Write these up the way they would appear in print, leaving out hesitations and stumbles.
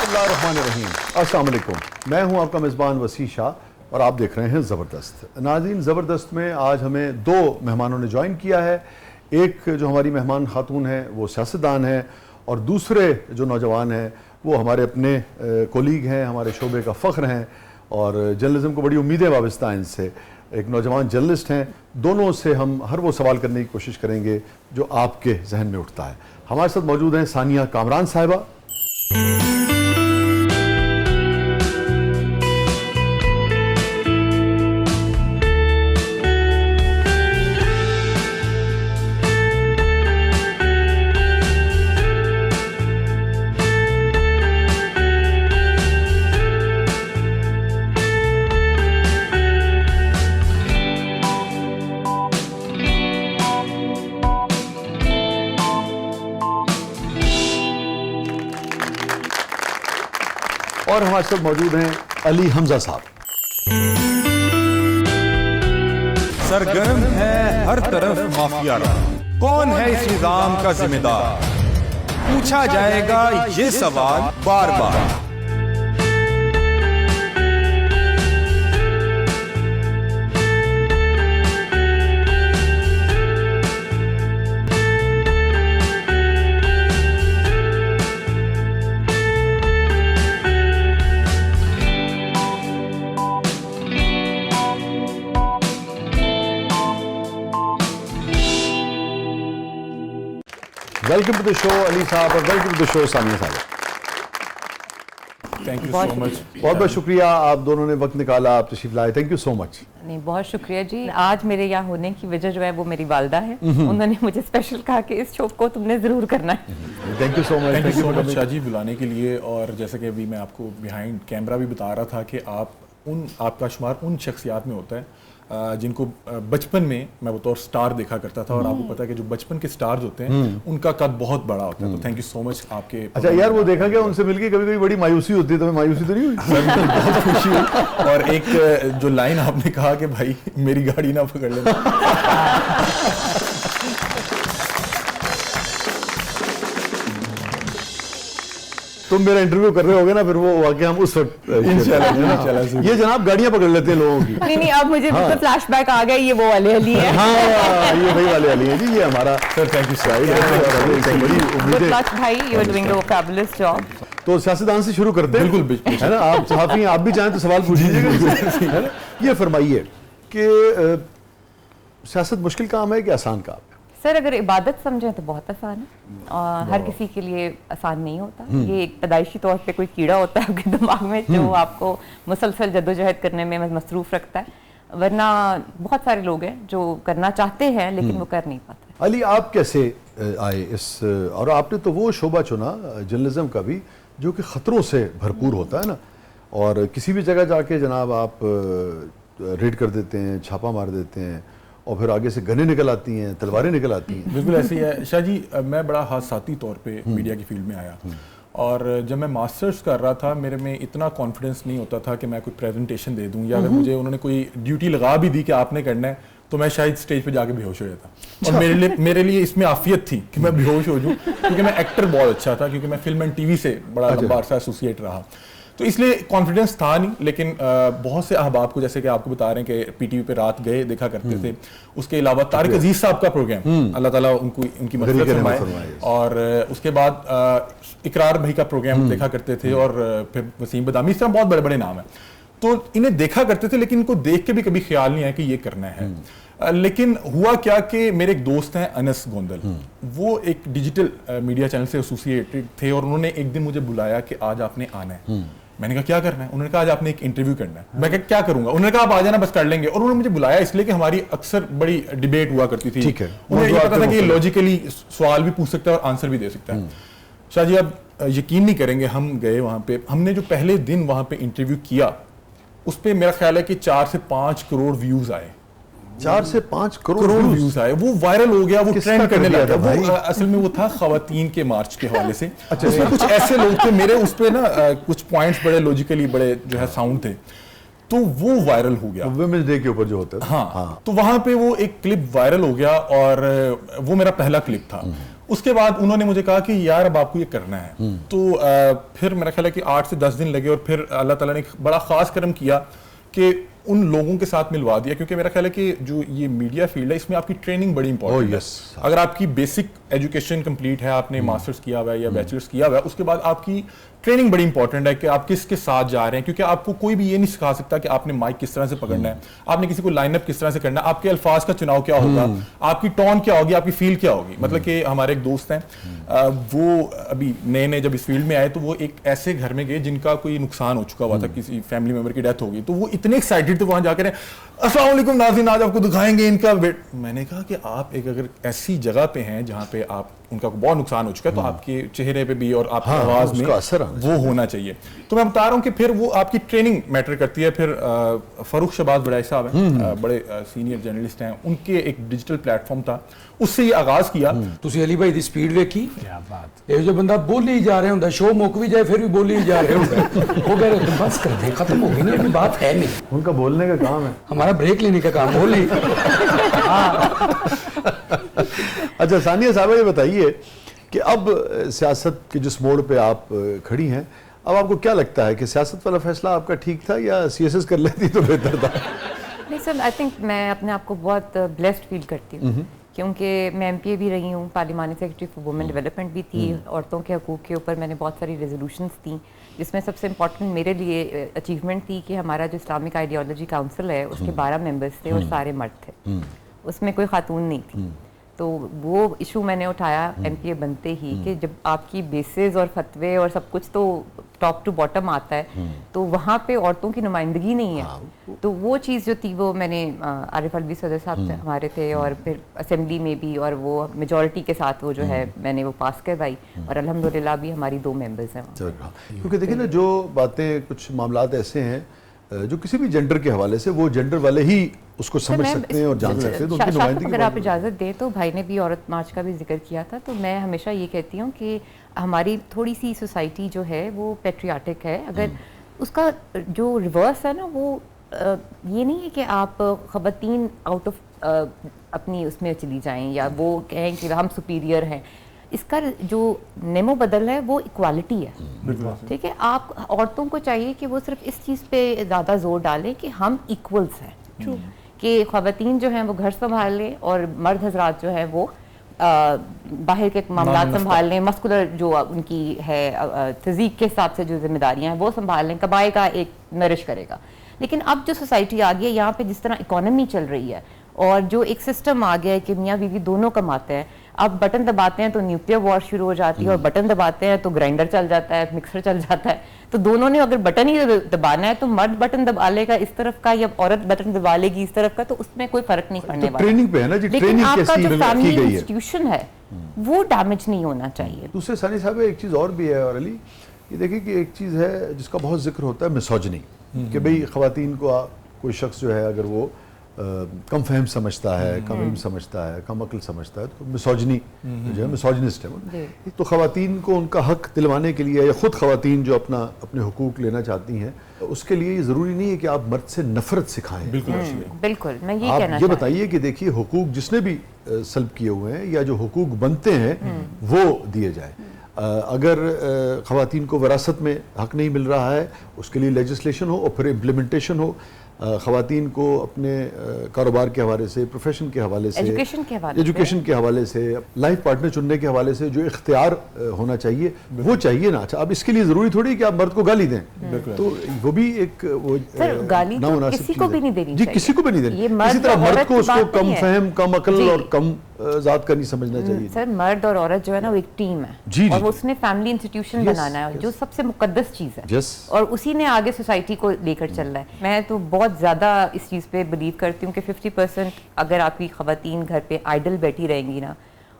बिस्मिल्लाहिर्रहमानिर्रहीम। अस्सलाम वालेकुम। मैं हूं आपका मेज़बान वसी शाह और आप देख रहे हैं ज़बरदस्त। नाज़रीन, ज़बरदस्त में आज हमें दो मेहमानों ने ज्वाइन किया है। एक जो हमारी मेहमान खातून है वो सियासतदान है और दूसरे जो नौजवान हैं वो हमारे अपने कोलीग हैं, हमारे शोबे का फ़ख्र हैं और जर्नलिज़म को बड़ी उम्मीदें वाबस्ता हैं इनसे। एक नौजवान जर्नलिस्ट हैं। दोनों से हम हर वो सवाल करने की कोशिश करेंगे जो आपके जहन में उठता है। हमारे साथ मौजूद हैं सानिया कामरान साहिबा, और हमारे साथ मौजूद हैं अली हमजा साहब। सरगर्म है हर तरफ माफिया राज, कौन है इस निजाम का जिम्मेदार? पूछा जाएगा ये सवाल बार बार। Welcome to the show Ali साहब और welcome to the show Sania साहब। Thank you so much. बहुत बहुत शुक्रिया, आप दोनों ने वक्त निकाला, आप तशरीफ लाए। Thank you so much. नहीं, बहुत शुक्रिया जी। आज मेरे यहाँ होने की वजह जो है वो मेरी वालदा है। उन्होंने मुझे स्पेशल कहा कि इस शो को तुमने जरूर करना है। Thank you so much. Thank you so much Shahji बुलाने के लिए। और जैसे कि अभी मैं आपको बिहाइंड कैमरा भी बता रहा था कि आपका शुमार उन शख्सियात में होता है जिनको बचपन में मैं बतौर स्टार देखा करता था। और आपको पता है कि जो बचपन के स्टार्स होते हैं उनका कद बहुत बड़ा होता है। तो थैंक यू सो मच आपके। अच्छा यार, वो देखा क्या उनसे मिलके कभी कभी बड़ी मायूसी होती है, तो मायूसी तो नहीं हुई? बहुत खुशी हुई। और एक जो लाइन आपने कहा कि भाई मेरी गाड़ी ना पकड़ लेना, तुम मेरा इंटरव्यू कर रहे होगे ना, फिर वो वाकई हम उस वक्त इंशाल्लाह। ये जनाब गाड़ियां पकड़ लेते हैं लोगों की। नहीं, अब मुझे फ्लैशबैक आ गया, ये वो वाले अली है। हाँ, ये वही वाले अली है जी, ये हमारा। Sir thank you sir. बड़ी उम्मीदें। भाई you are doing a fabulous job. तो सियासतदान से शुरू करते हैं। बिल्कुल है ना, आप सहाफी हैं, आप भी चाहें तो सवाल पूछ लीजिएगा। ये फरमाइए कि सियासत मुश्किल काम है कि आसान काम है? सर, अगर इबादत समझें तो बहुत आसान है और हर किसी के लिए आसान नहीं होता। ये एक पैदाइशी तौर पे कोई कीड़ा होता है आपके दिमाग में जो आपको मुसलसल जद्दोजहद करने में मसरूफ रखता है। वरना बहुत सारे लोग हैं जो करना चाहते हैं लेकिन वो कर नहीं पाते। अली, आप कैसे आए इस, और आपने तो वो शोबा चुना जर्नलिज्म का भी जो कि ख़तरों से भरपूर होता है ना, और किसी भी जगह जाके जनाब आप रेड कर देते हैं, छापा मार देते हैं और फिर आगे से गनें निकल आती हैं, तलवारें निकल आती हैं। बिल्कुल ऐसे ही है शाह जी। मैं बड़ा हादसाती तौर पे मीडिया की फील्ड में आया और जब मैं मास्टर्स कर रहा था मेरे में इतना कॉन्फिडेंस नहीं होता था कि मैं कोई प्रेजेंटेशन दे दूं, या अगर मुझे उन्होंने कोई ड्यूटी लगा भी दी कि आपने करना है तो मैं शायद स्टेज पे जाके बेहोश हो जाता। और मेरे लिए इसमें आफियत थी कि मैं बेहोश हो जाऊं, क्योंकि मैं एक्टर बहुत अच्छा था, क्योंकि मैं फिल्म एंड टीवी से बड़ा लंबा अरसा एसोसिएट रहा। तो इसलिए कॉन्फिडेंस था नहीं। लेकिन बहुत से अहबाब को, जैसे कि आपको बता रहे हैं कि पीटीवी पे रात गए देखा करते थे। उसके अलावा तारिक अजीज साहब का प्रोग्राम, अल्लाह ताला उनकी मग़फ़िरत फरमाए। और उसके बाद इकरार भाई का प्रोग्राम देखा करते थे और फिर वसीम बदामी, इस तरह बहुत बड़े बड़े नाम हैं। तो इन्हें देखा करते थे लेकिन इनको देख के भी कभी ख्याल नहीं आया कि ये करना है। लेकिन हुआ क्या कि मेरे एक दोस्त हैं अनस गोंदल, वो एक डिजिटल मीडिया चैनल से एसोसिएटेड थे और उन्होंने एक दिन मुझे बुलाया कि आज आपने आना है। मैंने कहा क्या करना है? उन्होंने कहा आज आपने एक इंटरव्यू करना है। मैं कहा क्या करूंगा? उन्होंने कहा आप आ जाना, बस कर लेंगे। और उन्होंने मुझे बुलाया इसलिए कि हमारी अक्सर बड़ी डिबेट हुआ करती थी। ठीक है, उन्हें ये पता था कि लॉजिकली सवाल भी पूछ सकता है और आंसर भी दे सकता है। शाह जी, आप यकीन नहीं करेंगे, हम गए वहां पे, हमने जो पहले दिन वहां पे इंटरव्यू किया उस पर मेरा ख्याल है कि 4 से 5 करोड़ व्यूज आए। 4 से 5 करोड़ व्यूज आए, वो वायरल हो गया, वो ट्रेंड करने लगा। वो असल में वो था खवातीन के मार्च के हवाले से। अच्छा, उसमें कुछ ऐसे लोग थे, मेरे उस पे ना कुछ पॉइंट्स बड़े लॉजिकली बड़े जो है साउंड थे, तो वो वायरल हो गया। वुमेन्स डे के ऊपर जो होता है। हाँ, तो वहां पे वो एक क्लिप वायरल हो गया और वो मेरा पहला क्लिप था। उसके बाद उन्होंने मुझे कहा कि यार अब आपको ये करना है। तो फिर मेरा ख्याल है कि 8 से 10 दिन लगे और फिर अल्लाह ताला ने एक बड़ा ख़ास करम किया कि उन लोगों के साथ मिलवा दिया, क्योंकि मेरा ख्याल है कि जो ये मीडिया फील्ड है इसमें आपकी ट्रेनिंग बड़ी इंपॉर्टेंट है। अगर आपकी बेसिक एजुकेशन कंप्लीट है, आपने मास्टर्स किया हुआ है या बैचलर्स किया हुआ है, उसके बाद आपकी ट्रेनिंग बड़ी इंपॉर्टेंट है कि आप किसके साथ जा रहे हैं, क्योंकि आपको कोई भी ये नहीं सिखा सकता कि आपने माइक किस तरह से पकड़ना है, आपने किसी को लाइनअप किस तरह से करना है, आपके अल्फाज का चुनाव क्या होगा, आपकी टोन क्या होगी, आपकी फील क्या होगी। मतलब कि हमारे एक दोस्त हैं, वो अभी नए नए जब इस फील्ड में आए तो वो एक ऐसे घर में गए जिनका कोई नुकसान हो चुका हुआ था, किसी फैमिली मेंबर की डेथ हो गई, तो वो इतने एक्साइटेड थे वहां जाकर, अस्सलाम वालेकुम नाज़रीन, आज आपको दिखाएंगे इनका वेट। मैंने कहा कि आप एक अगर ऐसी जगह पे हैं जहाँ पे आप उनका बहुत नुकसान हो चुका है, तो आपके चेहरे पे भी और आपकी आवाज में असर वो होना चाहिए। तो मैं बता रहा हूँ कि फिर वो आपकी ट्रेनिंग मैटर करती है। फिर फरूख शहबाज बड़ाई साहब हैं, बड़े सीनियर जर्नलिस्ट हैं, उनके एक डिजिटल प्लेटफॉर्म था, उससे ये आगाज किया। ਤੁਸੀਂ ਅਲੀ ਭਾਈ ਦੀ ਸਪੀਡ ਵੇਖੀ, ਕੀ ਬਾਤ। ਇਹ ਜੋ ਬੰਦਾ ਬੋਲੀ ਹੀ ਜਾ ਰਿਹਾ ਹੁੰਦਾ, ਸ਼ੋਅ ਮੁੱਕ ਵੀ ਜਾਏ ਫਿਰ ਵੀ ਬੋਲੀ ਹੀ ਜਾ ਰਿਹਾ ਹੁੰਦਾ, वो कह रहे तुम बस कर दे, खत्म हो गई ना, अभी बात है नहीं। उनका बोलने का काम है, हमारा ब्रेक लेने का काम, बोल ली। अच्छा सानिया साहब, ये बताइए कि अब सियासत के जिस मोड़ पे आप खड़ी हैं, अब आपको क्या लगता है कि सियासत वाला फैसला आपका ठीक था या सीएसएस कर लेती तो बेहतर था? नहीं सर, आई थिंक मैं अपने आप को बहुत ब्लेस्ड फील करती हूँ, क्योंकि मैं एमपीए भी रही हूँ, पार्लिमानी सेक्रेटरी फॉर वुमेन डेवलपमेंट भी थी, औरतों के हकूक़ के ऊपर मैंने बहुत सारी रेजोल्यूशंस थी, जिसमें सबसे इम्पॉर्टेंट मेरे लिए अचीवमेंट थी कि हमारा जो इस्लामिक आइडियोलॉजी काउंसिल है उसके 12 मेंबर्स थे और सारे मर्द थे, उसमें कोई खातून नहीं थी। तो वो इशू मैंने उठाया एमपीए बनते ही कि जब आपकी बेसिस और फतवे और सब कुछ तो टॉप टू बॉटम आता है, तो वहाँ पे औरतों की नुमाइंदगी नहीं है। तो वो चीज़ जो थी वो मैंने आरिफ अलवी सदर साहब से हमारे थे, और फिर असेंबली में भी, और वो मेजॉरिटी के साथ वो जो है मैंने वो पास करवाई, और अल्हम्दुलिल्लाह भी हमारी 2 मेंबर्स हैं। क्योंकि देखिए ना, जो बातें कुछ मामलात ऐसे हैं जो किसी भी जेंडर के हवाले से वो जेंडर वाले ही उसको समझ सकते हैं और जान सकते हैं, तो उनकी नुमाइंदगी। अगर आप इजाज़त दें तो भाई ने भी औरत मार्च का भी जिक्र किया था, तो मैं हमेशा ये कहती हूँ कि हमारी थोड़ी सी सोसाइटी जो है वो पेट्रियाटिक है। अगर उसका जो रिवर्स है ना, वो ये नहीं है कि आप ख़वातीन आउट ऑफ अपनी उसमें चली जाएं या वो कहें कि हम सुपीरियर हैं। इसका जो नेमो बदल है वो इक्वालिटी है, ठीक है। आप औरतों को चाहिए कि वो सिर्फ इस चीज़ पे ज़्यादा जोर डालें कि हम इक्वल्स हैं, कि ख़वातीन जो हैं वो घर संभाल लें और मर्द हजरात जो है वो बाहर के मामलात संभाल लें, मस्कुलर जो उनकी है फिज़ीक के हिसाब से जो जिम्मेदारियां हैं वो संभाल लें, कबाए का एक नरिश करेगा। लेकिन अब जो सोसाइटी आ गई है, यहाँ पे जिस तरह इकोनॉमी चल रही है और जो एक सिस्टम आ गया है कि मियाँ बीवी दोनों कमाते हैं, अब बटन दबाते हैं तो न्यूक्लियर वॉर शुरू हो जाती है, और बटन दबाते हैं तो ग्राइंडर चल जाता है, मिक्सर चल जाता है। तो दोनों ने अगर बटन ही दबाना है तो मर्द बटन दबा लेगा इस तरफ का या औरत बटन दबा लेगी इस तरफ का, तो उसमें कोई फर्क नहीं पड़ने वाला। ट्रेनिंग पे है ना जी, लेकिन आपका जो फैमिली इंस्टीट्यूशन है वो डैमेज नहीं होना चाहिए। दूसरे सानी साहब एक चीज़ और भी है, और अली ये देखिए कि एक चीज़ है जिसका बहुत जिक्र होता है, मिसोजिनी, कि भाई ख़वातीन को कोई शख्स जो है अगर वो कम फहम समझता है, कम इल्म समझता है, कम अक्ल समझता है, तो मिसोजिनी जो है, मिसोजिनिस्ट है वो। तो ख़वातीन को उनका हक दिलवाने के लिए, या ख़ुद ख़वातीन जो अपने हुकूक लेना चाहती हैं, उसके लिए ये ज़रूरी नहीं है कि आप मर्द से नफरत सिखाएं। बिल्कुल, मैं ये आप कहना ये बताइए कि देखिए, हुकूक जिसने भी सल्ब किए हुए हैं या जो हुकूक बनते हैं वो दिए जाए। अगर ख़वातीन को विरासत में हक नहीं मिल रहा है, उसके लिए लेजिस्लेशन हो और फिर इम्प्लीमेंटेशन हो। ख़वातीन को अपने कारोबार के हवाले से, प्रोफेशन के हवाले से, एजुकेशन के हवाले से, लाइफ पार्टनर चुनने के हवाले से जो इख्तियार होना चाहिए वो चाहिए ना। अच्छा, अब इसके लिए ज़रूरी थोड़ी कि आप मर्द को गाली दें, तो वो भी एक वो गाली तो किसी को भी नहीं देनी जी, किसी को भी नहीं देनी। इसी तरह मर्द को उसको कम फहम, कम अकल और कम ज़ात का नहीं समझना चाहिए। सर, मर्द और औरत जो है ना वो एक टीम है, और उसने फैमिली इंस्टीट्यूशन बनाना है जो सबसे मुकद्दस चीज़ है, और उसी ने आगे सोसाइटी को लेकर चल रहा है। मैं तो बहुत ज़्यादा इस चीज़ पे बिलीव करती हूँ कि 50% अगर आपकी ख़वातीन घर पे आइडल बैठी रहेंगी ना,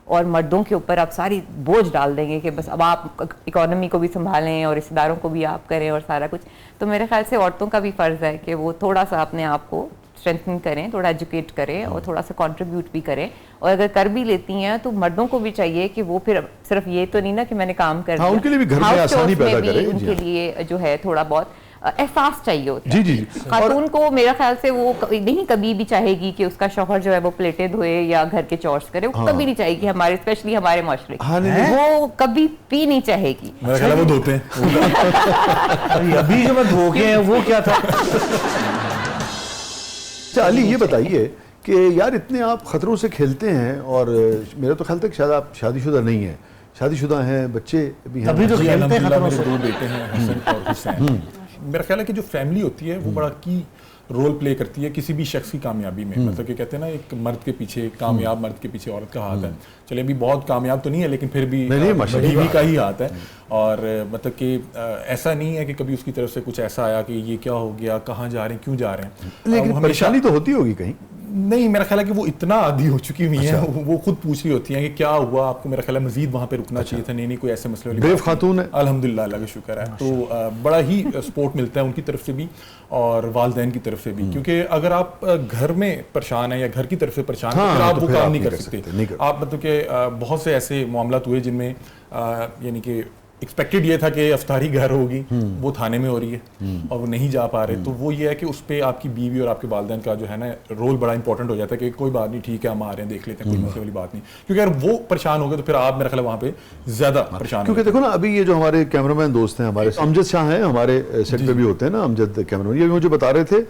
और मर्दों के ऊपर आप सारी बोझ डाल देंगे कि बस अब आप इकोनॉमी को भी संभालें और रिश्तेदारों को भी आप करें और सारा कुछ, तो मेरे ख्याल से औरतों का भी फ़र्ज़ है कि वो थोड़ा सा अपने आप को स्ट्रेंथन करें, थोड़ा एजुकेट करें और थोड़ा सा कंट्रीब्यूट भी करें। और अगर कर भी लेती हैं तो मर्दों को भी चाहिए कि वो फिर सिर्फ ये तो नहीं ना कि मैंने काम कर दिया, उनके लिए भी घर में आसानी पैदा करें, उनके लिए जो है थोड़ा बहुत एहसास चाहिए होता है। जी, जी, जी। खातून को मेरा ख्याल से वो नहीं कभी भी चाहेगी कि उसका शौहर जो है वो प्लेटें धोए या घर के चॉर्स करे, वो कभी नहीं चाहेगी, हमारे स्पेशली हमारे माशरे हाँ, नहीं, वो कभी भी नहीं चाहेगी। मेरा ख्याल है वो धोते हैं। अभी जो मैं धो के हैं वो क्या था? अच्छा अली ये बताइए कि यार इतने आप खतरों से खेलते हैं और मेरा तो ख्याल था कि शायद आप शादीशुदा नहीं हैं, शादीशुदा हैं, बच्चे भी हैं। अभी तो जी, खेलते हैं अल्हम्दुलिल्लाह, खतरों मेरे से। दो बेटे हैं, हसन और हुसैन। मेरा ख्याल है कि जो फैमिली होती है वो बड़ा की रोल प्ले करती है किसी भी शख्स की कामयाबी में। मतलब कि कहते हैं ना, एक मर्द के पीछे, कामयाब मर्द के पीछे औरत का हाथ है। चले अभी बहुत कामयाब तो नहीं है, लेकिन फिर भी नहीं, माशाल्लाह। बीवी का ही हाथ है। और मतलब कि ऐसा नहीं है कि कभी उसकी तरफ से कुछ ऐसा आया कि ये क्या हो गया, कहाँ जा रहे हैं, क्यों जा रहे हैं। लेकिन वो हमेशा परेशानी तो होती होगी कहीं। नहीं, मेरा ख्याल है कि वो इतना आदी हो चुकी हुई है, वो खुद पूछ रही होती हैं कि क्या हुआ आपको, मेरा ख्याल है मजीद वहाँ पे रुकना चाहिए था। नहीं कोई ऐसे मसले वाली ब्रेव बात खातून है। नहीं। अल्हम्दुलिल्लाह, अल्लाह का शुक्र है। तो बड़ा ही सपोर्ट मिलता है उनकी तरफ से भी और वालदैन की तरफ से भी, क्योंकि अगर आप घर में परेशान है या घर की तरफ से परेशान है, फिर आप वो काम नहीं कर सकते। आप मतलब कि बहुत से ऐसे मामला हुए जिनमें यानी कि एक्सपेक्टेड ये था कि अफ्तारी घर होगी, वो थाने में हो रही है और वो नहीं जा पा रहे। तो वो ये है कि उस पर आपकी बीवी और आपके वालिदैन का जो है ना रोल बड़ा इंपॉर्टेंट हो जाता है कि कोई बात नहीं, ठीक है हम आ रहे हैं, देख लेते हैं, कोई मसले वाली बात नहीं। क्योंकि अगर वो परेशान हो गए तो फिर आप मेरा ख्याल है वहाँ पे ज्यादा परेशान क्योंकि देखो ना, अभी ये जो हमारे कैमरामैन दोस्त हैं, हमारे अमजद शाह हैं, हमारे सेट पे भी होते हैं ना अमजद कैमरामैन, ये भी मुझे बता रहे थे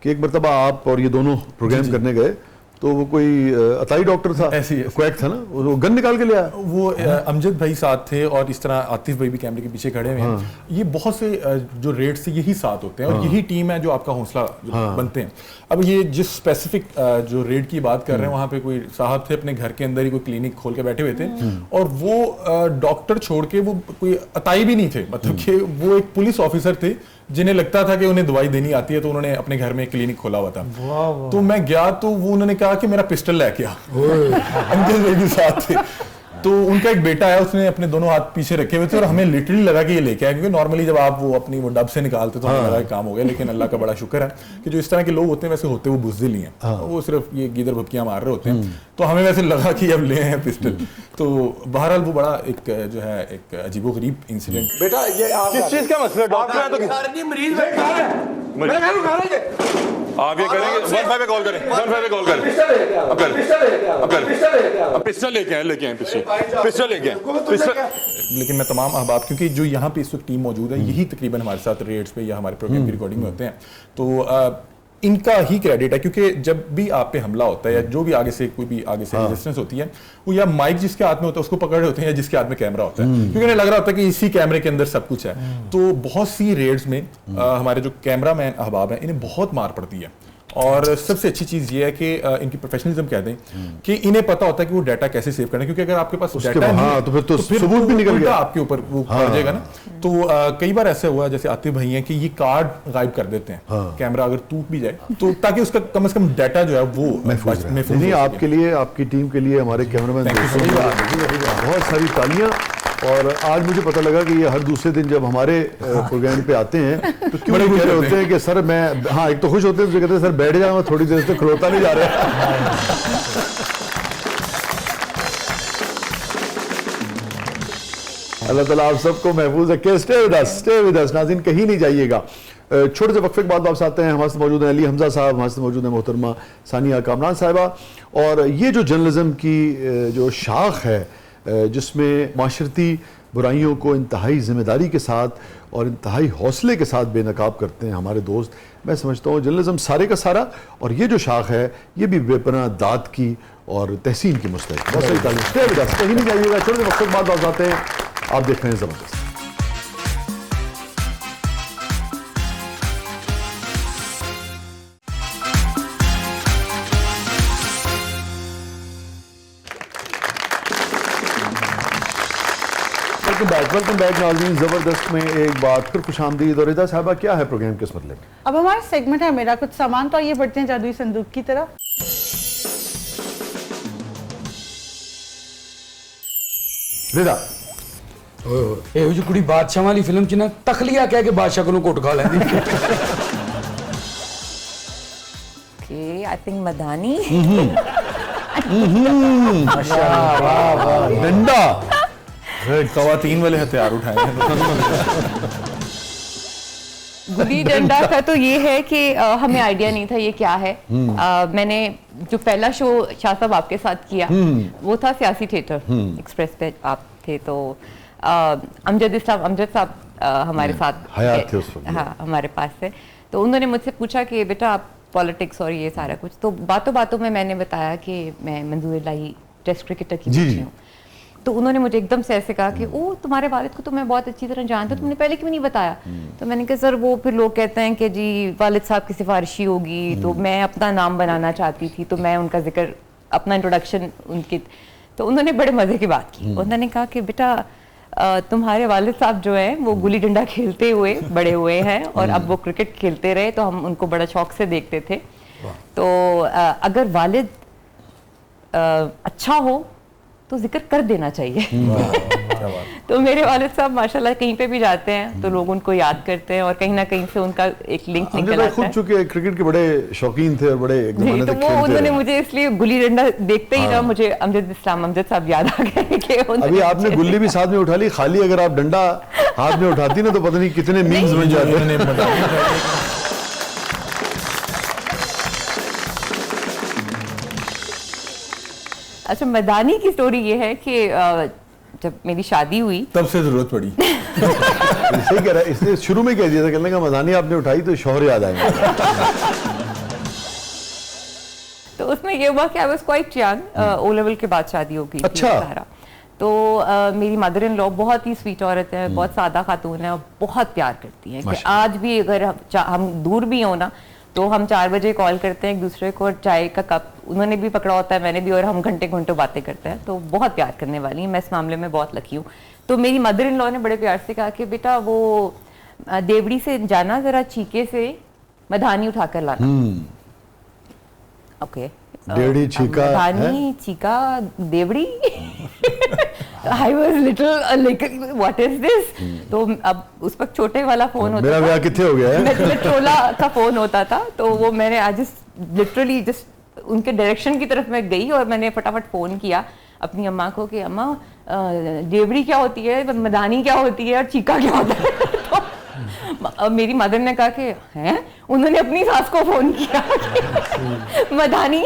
कि एक मरतबा आप और ये दोनों प्रोग्राम करने गए तो वो कोई अताई डॉक्टर था, ऐसी क्वैक था ना, वो गन निकाल के ले आया। वो अमजद भाई साथ थे और इस तरह आतिफ भाई भी कैमरे के पीछे खड़े हुए हैं। ये बहुत से जो रेड्स से यही साथ होते हैं और यही टीम है जो आपका हौसला बनते हैं। अब ये जिस स्पेसिफिक जो रेड की बात कर रहे हैं, वहाँ पे कोई साहब थे अपने घर के अंदर ही कोई क्लिनिक खोल के बैठे हुए थे और वो डॉक्टर छोड़ के वो कोई अताई भी नहीं थे, मतलब कि वो एक पुलिस ऑफिसर थे जिन्हें लगता था कि उन्हें दवाई देनी आती है, तो उन्होंने अपने घर में क्लिनिक खोला हुआ था। तो मैं गया तो वो उन्होंने कहा कि मेरा पिस्टल लेके आ। अमजद भाई भी साथ थे। तो उनका एक बेटा है, उसने अपने दोनों हाथ पीछे रखे हुए थे और हमें लिटरली लगा कि ये लेके आए, क्योंकि नॉर्मली जब आप वो अपनी वो डब से निकालते तो हमें लगा कि काम हो गया। लेकिन अल्लाह का बड़ा शुक्र है कि जो इस तरह के लोग होते हैं वैसे होते वो बुज़दिल नहीं है, वो सिर्फ ये गीदर भपकियां मार रहे होते हैं। तो हमें वैसे लगा कि अब ले हैं पिस्टल। तो बहरहाल वो बड़ा एक जो है एक अजीबोगरीब इंसिडेंट। बेटा ये किस चीज का मसला डॉक्टर है तो मरीज बैठा है, मैं क्या खा रहे थे आप ये करेंगे 15 पे कॉल करें, 15 पे कॉल करें, अब कर अब पिस्टल लेके आए पिस्टल लेके आए। लेकिन मैं तमाम अहबाब, क्योंकि जो यहाँ पे इस वक्त टीम मौजूद है, यही तकरीबन हमारे साथ रेड्स पे या हमारे प्रोग्राम की रिकॉर्डिंग में होते हैं, तो इनका ही क्रेडिट है। क्योंकि जब भी आप पे हमला होता है या जो भी आगे से कोई भी आगे से रेजिस्टेंस होती है, वो या माइक जिसके हाथ में होता है उसको पकड़ रहे होते हैं या जिसके हाथ में कैमरा होता है, क्योंकि उन्हें लग रहा होता है कि इसी कैमरे के अंदर सब कुछ है। तो बहुत सी रेड्स में हमारे जो कैमरा मैन अहबाब हैं, इन्हें बहुत मार पड़ती है। और सबसे अच्छी चीज़ ये है कि इनकी प्रोफेशनलिज्म कह दें कि इन्हें पता होता है कि वो डाटा कैसे सेव करना है, क्योंकि अगर आपके पास डाटा नहीं है तो फिर तो सबूत भी निकल गया, आपके ऊपर वो पड़ जाएगा ना। तो कई बार ऐसे हुआ, जैसे आतिफ भाई हैं कि ये कार्ड गायब कर देते हैं, कैमरा अगर टूट भी जाए तो ताकि उसका कम से कम डाटा जो है वो महफूज नहीं। आपके लिए, आपकी टीम के लिए, हमारे कैमरामैन बहुत सारी तालियां। और आज मुझे पता लगा कि ये हर दूसरे दिन जब हमारे प्रोग्राम पे आते हैं तो क्यों कह रहे होते हैं कि सर मैं, हाँ एक तो खुश होते हैं, तो कहते हैं सर बैठ जाओ, थोड़ी देर से खलोता नहीं जा रहा। अल्लाह ताला आप सबको महफूज रखे। स्टे विद अस नाज़रीन, कहीं नहीं जाइएगा। छोटे से वक्फे के बाद वापस आते हैं। हमारे साथ मौजूद हैं अली हमजा साहब, हमारे साथ मौजूद है मोहतरमा सानिया कामरान साहिबा। और ये जो जर्नलिज्म की जो शाख है जिसमें माशरती बुराइयों को इंतहाई जिम्मेदारी के साथ और इंतहाई हौसले के साथ बेनकाब करते हैं हमारे दोस्त, मैं समझता हूँ जर्नलिज्म सारे का सारा, और ये जो शाख है ये भी बेपनाह दाद की और तहसीन की मुस्तहिक। बहुत सारी तालीम। स्टे विद अस, कहीं नहीं जाइएगा। छोटे से वक्त के बाद वापस आते हैं। आप देख रहे हैं ज़बरदस्त। वेलकम बैक नाज़रीन। ज़बरदस्त में एक बार फिर खुशामदीद। और रिदा साहबा, क्या है प्रोग्राम किस मतलब में? अब हमारा सेगमेंट है मेरा कुछ सामान, तो आइए बढ़ते हैं जादुई संदूक की तरफ। रिदा ਇਹੋ ਜਿਹੀ ਕੁੜੀ ਬਾਦਸ਼ਾਹ ਵਾਲੀ ਫਿਲਮ 'ਚ ਨਾ ਤਖਲੀਆ ਕਹਿ ਕੇ ਬਾਦਸ਼ਾਹ ਕੋਲੋਂ ਘੁੱਟ ਖਾ ਲੈਂਦੀ। ओके, आई थिंक मदानी। डंडा, खवातीन वाले हथियार उठाए हैं। गुली डंडा का तो ये है कि हमें आइडिया नहीं था ये क्या है। मैंने जो पहला शो शाह साहब आपके साथ किया वो था सियासी थिएटर एक्सप्रेस पे आप थे, तो अमजद साहब हमारे साथ हयात थे उस वक्त। हाँ हमारे पास थे, तो उन्होंने मुझसे पूछा कि बेटा आप पॉलिटिक्स और ये सारा कुछ, तो बातों बातों में मैंने बताया कि मैं मंजूर इलाही टेस्ट क्रिकेटर की जी, बच्ची जी। हूँ। तो उन्होंने मुझे एकदम से ऐसे कहा कि ओ तुम्हारे वालिद को तो मैं बहुत अच्छी तरह जानता हूँ, तुमने पहले क्यों नहीं बताया? तो मैंने कहा सर वो फिर लोग कहते हैं कि जी वालिद साहब की सिफारिशी होगी, तो मैं अपना नाम बनाना चाहती थी, तो मैं उनका जिक्र अपना इंट्रोडक्शन उनकी, तो उन्होंने बड़े मज़े की बात की। उन्होंने कहा कि बेटा तुम्हारे वालिद साहब जो हैं वो गुली डंडा खेलते हुए बड़े हुए हैं और अब वो क्रिकेट खेलते रहे, तो हम उनको बड़ा शौक से देखते थे। तो अगर वालिद अच्छा हो तो जिक्र कर देना चाहिए। तो मेरे वालिद साहब माशाल्लाह कहीं पे भी जाते हैं तो लोग उनको याद करते हैं और कहीं ना कहीं से उनका एक लिंक निकल आता खुद है। चूंकि क्रिकेट के बड़े शौकीन थे और बड़े एक जी, ज़माने तो तक वो खेलते उन्होंने रहे। मुझे इसलिए गुली डंडा देखते ही ना मुझे अमजद साहब याद आ गए कि अभी आपने गुल्ली भी साथ में उठा ली, खाली अगर आप डंडा हाथ में उठाती ना तो पता नहीं कितने मीम्स बन जाते। उन्होंने अच्छा मदानी की स्टोरी ये है कि जब मेरी शादी हुई तब से जरूरत पड़ी। सही कह रहा है, इसने शुरू में कह दिया था, कहने का मदानी आपने उठाई तो शौहर याद आएंगे। तो उसमें ये हुआ कि I was quite young, O level के बाद शादी हो गई थी अच्छा। सारा। तो मेरी मदर इन लॉ बहुत ही स्वीट औरत है, बहुत सादा खातून है और बहुत प्यार करती हैं कि आज भी अगर हम दूर भी हो ना तो हम 4 बजे कॉल करते हैं एक दूसरे को, चाय का कप उन्होंने भी पकड़ा होता है मैंने भी, और हम घंटे घंटों बातें करते हैं। तो बहुत प्यार करने वाली हैं, मैं इस मामले में बहुत लकी हूँ। तो मेरी मदर इन लॉ ने बड़े प्यार से कहा कि बेटा वो देवड़ी से जाना जरा चीके से मधानी उठा कर लाना। Okay Devdi Chica मधानी Chica Devdi. I was little like what is this. तो अब उस वक्त छोटे वाला फोन होता मेरा था, ब्याह कितने हो गया है? मेट्रोला का फोन होता था, तो वो मैंने आज लिटरली जस्ट उनके डायरेक्शन की तरफ मैं गई और मैंने फटाफट फोन किया अपनी अम्मा को कि अम्मा देवड़ी क्या होती है, मदानी क्या होती है और चीका क्या होता है? तो मेरी मदर ने कहा कि हैं, उन्होंने अपनी सास को फोन किया मदानी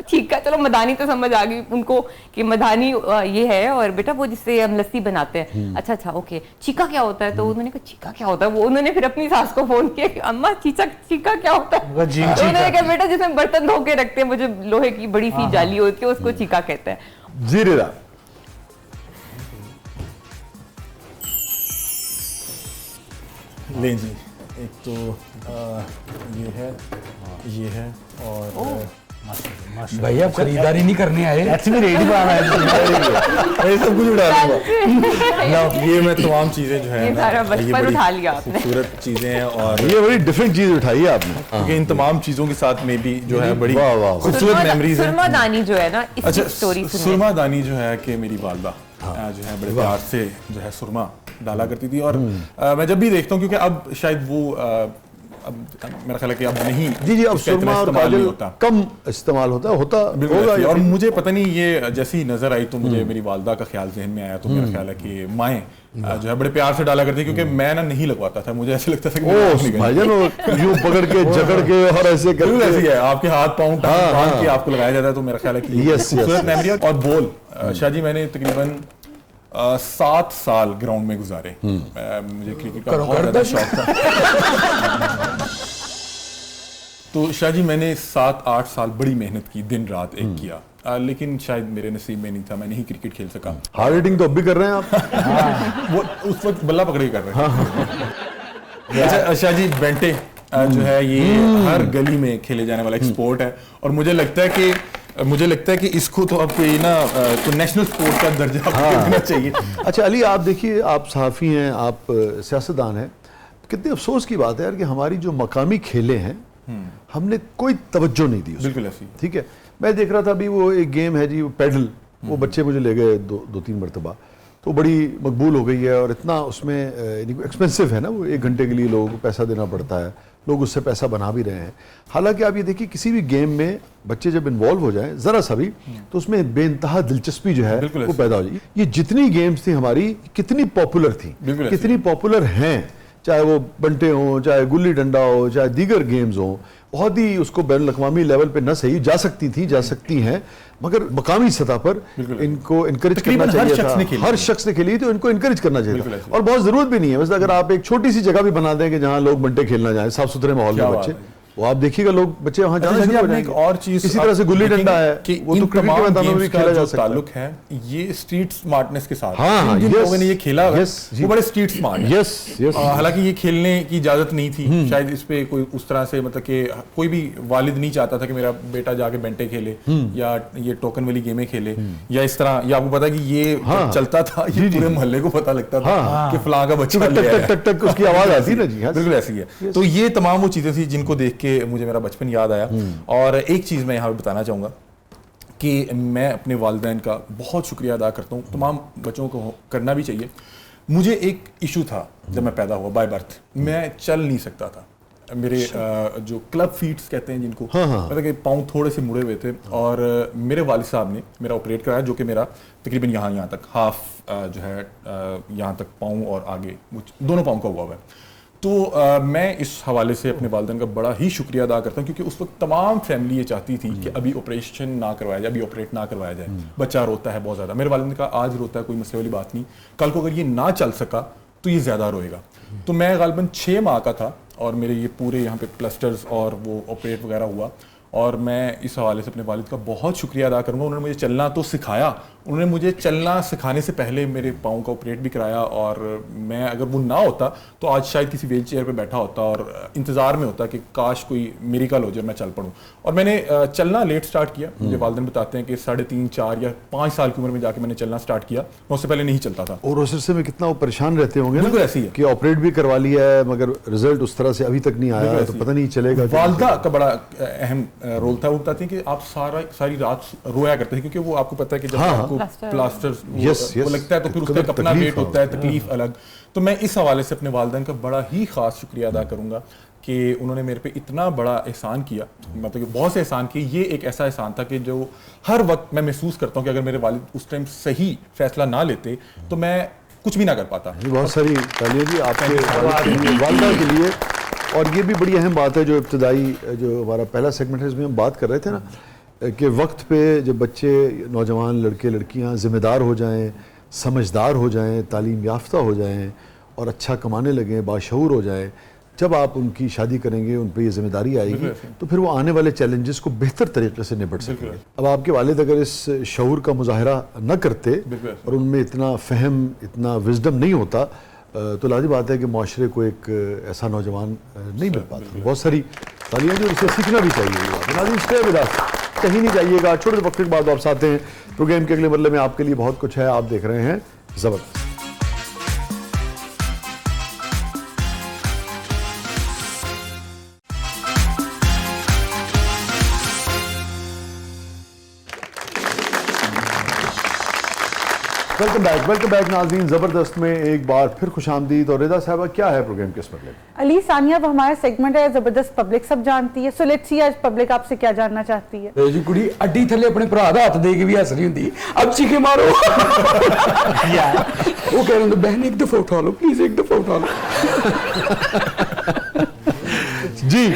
चीका, चलो मदानी तो समझ आ गई उनको कि मदानी ये है और बेटा वो जिससे हम लस्सी बनाते हैं। अच्छा अच्छा ओके, चीका क्या होता है? तो उन्होंने कहा चीका क्या होता है? वो उन्होंने फिर अपनी सास को फोन किया कि अम्मा चीका क्या होता है? तो उन्होंने कहा बेटा जिसमें बर्तन धो के रखते हैं, मुझे लोहे की बड़ी सी जाली होती है उसको चीका कहते हैं। जी रिदा, ले जी, एक तो ये है और भैया खरीदारी नहीं करने आए। एक्चुअली रेडी पर आना है। ये सब कुछ उड़ा दूंगा। ये मैं तमाम चीजें जो है ये ना, सारा बचपन बड़ी उठा लिया आपने। खूबसूरत चीजें हैं और ये बड़ी डिफरेंट चीज उठाई है आपने। क्योंकि इन तमाम चीजों के साथ में भी जो है बड़ी वाह, वाह, वाह। खूबसूरत मेमोरीज हैं। सुरमा दानी जो है ना इसकी अच्छा, स्टोरी सुनिए। सुरमा दानी जो है कि मेरी वालदा जो है बड़े प्यार से जो है सुरमा डाला करती थी और मैं जब भी देखता हूँ क्योंकि अब शायद वो अब मेरा ख्याल है कि अब नहीं, जी जी, अब उसका इतना सुरमा और इस्तेमाल नहीं काजल होता। कम इस्तेमाल होता बिल्कुल होगा ऐसे ही। या और फिर- मुझे पता नहीं ये जैसी नजर आई तो मुझे मेरी वालदा का ख्याल जहन में आया, तो मेरा ख्याल है कि माएँ जो है बड़े प्यार से डाला करती, क्योंकि मैं ना नहीं लगवाता था, मुझे ऐसे लगता था कि मेरी आँख ओ निकल भाईजान वो यूं पकड़ के जकड़ के और ऐसे बिल्कुल ऐसी करके। है, आपके हाथ पाँव हाँ, बांध हाँ। के आपको लगाया जाता है, तो मेरा ख्याल है कि Yes, yes, खूबसूरत yes. मेमोरी है। और बोल शाह जी मैंने तकरीबन 7 साल ग्राउंड में गुजारे। मुझे क्रिकेट का बहुत ज्यादा शौक था। तो शाह जी मैंने 7-8 साल बड़ी मेहनत की, दिन रात एक किया, लेकिन शायद मेरे नसीब में नहीं था, मैं नहीं क्रिकेट खेल सका। हार्ड हिटिंग तो अब भी कर रहे हैं आप। वो उस वक्त बल्ला पकड़े कर रहे हैं। अच्छा शाह जी बेंटे जो है ये हर गली में खेले जाने वाला एक स्पोर्ट है और मुझे लगता है कि इसको तो अब कोई ना तो नेशनल स्पोर्ट का दर्जा देना चाहिए। अच्छा अली, आप देखिए, आप सहाफ़ी हैं, आप सियासतदान हैं, कितने अफसोस की बात है यार कि हमारी जो मकामी खेलें हैं हमने कोई तवज्जो नहीं दी उसको। बिल्कुल ऐसी। ठीक है, मैं देख रहा था अभी वो एक गेम है जी, वो पैडल, वो बच्चे मुझे ले गए 2-3 मरतबा, तो बड़ी मकबूल हो गई है और इतना उसमें एक्सपेंसिव है ना, वो 1 घंटे के लिए लोगों को पैसा देना पड़ता है, लोग उससे पैसा बना भी रहे हैं। हालांकि आप ये देखिए किसी भी गेम में बच्चे जब इन्वॉल्व हो जाएं ज़रा सा भी तो उसमें बेइंतहा दिलचस्पी जो है बिल्कुल वो ऐसे। पैदा हो जाएगी। ये जितनी गेम्स थी हमारी कितनी पॉपुलर थी, बिल्कुल ऐसे। कितनी पॉपुलर हैं, चाहे वो बंटे हों, चाहे गुल्ली डंडा हो, चाहे दीगर गेम्स हों, बहुत ही उसको बैन अवी लेवल पे न सही जा सकती हैं, मगर मकामी सतह पर इनको इनकरेज करना चाहिए था। हर शख्स ने खेली तो इनको इनकरेज करना चाहिए था, और बहुत जरूरत भी नहीं है। बस अगर आप एक छोटी सी जगह भी बना दें कि जहाँ लोग बंटे खेलना जाए, साफ सुथरे माहौल में बच्चे, वो आप देखिए लोग बच्चे वहां जाना शुरू हो जाएंगे। एक और चीज इसी तरह से गुल्ली डंडा है कि वो तो क्रिकेट के मैदानों में भी खेला जा सकता ताल्लुक है ये स्ट्रीट स्मार्टनेस के साथ। हाँ, जिन लोगों ने ये खेला वो बड़े स्ट्रीट स्मार्ट है। यस। हालांकि ये खेलने की इजाजत नहीं थी, शायद इस पे कोई उस तरह से मतलब कि कोई भी वालिद नहीं चाहता था कि मेरा बेटा जाके बेंटे खेले या ये टोकन वाली गेमें खेले या इस तरह। या आपको पता है कि ये चलता था, ये पूरे मोहल्ले को पता लगता था कि फलां का बच्चा टक टक उसकी आवाज आती है ना जी। बिल्कुल ऐसी है। तो ये तमाम वो चीजें थी जिनको देख के मुझे मेरा बचपन याद आया। और एक चीज मैं यहाँ पे बताना चाहूंगा कि मैं अपने वालिदैन का बहुत शुक्रिया अदा करता हूँ, तमाम बच्चों को करना भी चाहिए। मुझे एक इशू था जब मैं पैदा हुआ, बाय बर्थ मैं चल नहीं सकता था। मेरे जो क्लब फीट्स कहते हैं जिनको, मतलब कि पाँव थोड़े से मुड़े हुए थे, और मेरे वालिद साहब ने मेरा ऑपरेट कराया, जो कि मेरा तकरीबन यहाँ तक हाफ जो है यहाँ तक पाँव और आगे दोनों पाँव का हुआ है। तो मैं इस हवाले से अपने वालिदैन का बड़ा ही शुक्रिया अदा करता हूँ, क्योंकि उस वक्त तमाम फैमिली ये चाहती थी कि अभी ऑपरेशन ना करवाया जाए, अभी ऑपरेट ना करवाया जाए, बच्चा रोता है बहुत ज़्यादा। मेरे वालिद ने कहा आज रोता है कोई मसले वाली बात नहीं, कल को अगर ये ना चल सका तो ये ज़्यादा रोएगा। तो मैं गालिबन 6 माह का था और मेरे ये पूरे यहाँ पे प्लास्टर्स और वो ऑपरेट वगैरह हुआ, और मैं इस हवाले से अपने वालिद का बहुत शुक्रिया अदा करूँगा। उन्होंने मुझे चलना तो सिखाया, उन्होंने मुझे चलना सिखाने से पहले मेरे पाँव का ऑपरेट भी कराया, और मैं अगर वो ना होता तो आज शायद किसी व्हील चेयर पर बैठा होता और इंतज़ार में होता कि काश कोई मिरेकल हो जाए मैं चल पड़ूँ। और मैंने चलना लेट स्टार्ट किया। मुझे वालिदैन बताते हैं कि 3.5, 4 या 5 साल की उम्र में जाके मैंने चलना स्टार्ट किया, मैं उससे पहले नहीं चलता था। और उस अरसे में कितना वो परेशान रहते होंगे। बिल्कुल ऐसी है कि ऑपरेट भी करवा लिया है मगर रिजल्ट उस तरह से अभी तक नहीं आया, तो पता नहीं चलेगा। वालिदा का बड़ा अहम रोल था। वो बताती हैं कि आप सारी रात रोया करते थे, क्योंकि वो आपको पता है कि जब आपको प्लास्टर वो लगता है तो फिर उसका अपना वेट होता है, तकलीफ अलग। तो मैं इस हवाले से अपने वालिदैन का बड़ा ही खास शुक्रिया अदा करूंगा कि उन्होंने मेरे पे इतना बड़ा एहसान किया, मतलब कि बहुत से एहसान किए। ये एक ऐसा एहसान था कि जो हर वक्त मैं महसूस करता हूँ कि अगर मेरे वालिद उस टाइम सही फैसला ना लेते तो मैं कुछ भी ना कर पाता। बहुत सारी तालियां जी आपके वालिदा के लिए। और ये भी बड़ी अहम बात है जो इब्तदाई जो हमारा पहला सेगमेंट है इसमें हम बात कर रहे थे ना, कि वक्त पे जब बच्चे नौजवान लड़के लड़कियां ज़िम्मेदार हो जाएं, समझदार हो जाएं, तालीम याफ्ता हो जाएं और अच्छा कमाने लगें, बाशऊर हो जाएं, जब आप उनकी शादी करेंगे, उन पर ये जिम्मेदारी आएगी तो फिर वो आने वाले चैलेंजेस को बेहतर तरीके से निपट सकेंगे। अब आपके वालिद अगर इस शऊर का मुजाहरा न करते और उनमें इतना फ़हम, इतना विजडम नहीं होता, तो लाज़िम बात है कि माशरे को एक ऐसा नौजवान नहीं मिल पाता। बहुत सारी तालियां जो उसे सीखना भी चाहिए। नाज़रीन स्टे विद अस, कहीं नहीं जाइएगा, छोटे वक्त के बाद वापस आते हैं। प्रोग्राम के अगले मरले में आपके लिए बहुत कुछ है। आप देख रहे हैं ज़बरदस्त। वेलकम बैक नाज़रीन। ज़बरदस्त में एक बार फिर खुशामदीद। और रिदा साहबा क्या है प्रोग्राम के इस मरले में? अली सानिया, वो हमारा सेगमेंट है ज़बरदस्त, पब्लिक सब जानती है। सो लेट्स सी आज पब्लिक आपसे क्या जानना चाहती है। जी कुड़ी अड्डी थले अपने भरा दा हाथ दे के भी हस रही हुंदी, अब चीखे मारो। वो कह रहे होंगे बहन एक दफा उठा लो प्लीज, एक दफा उठा लो। जी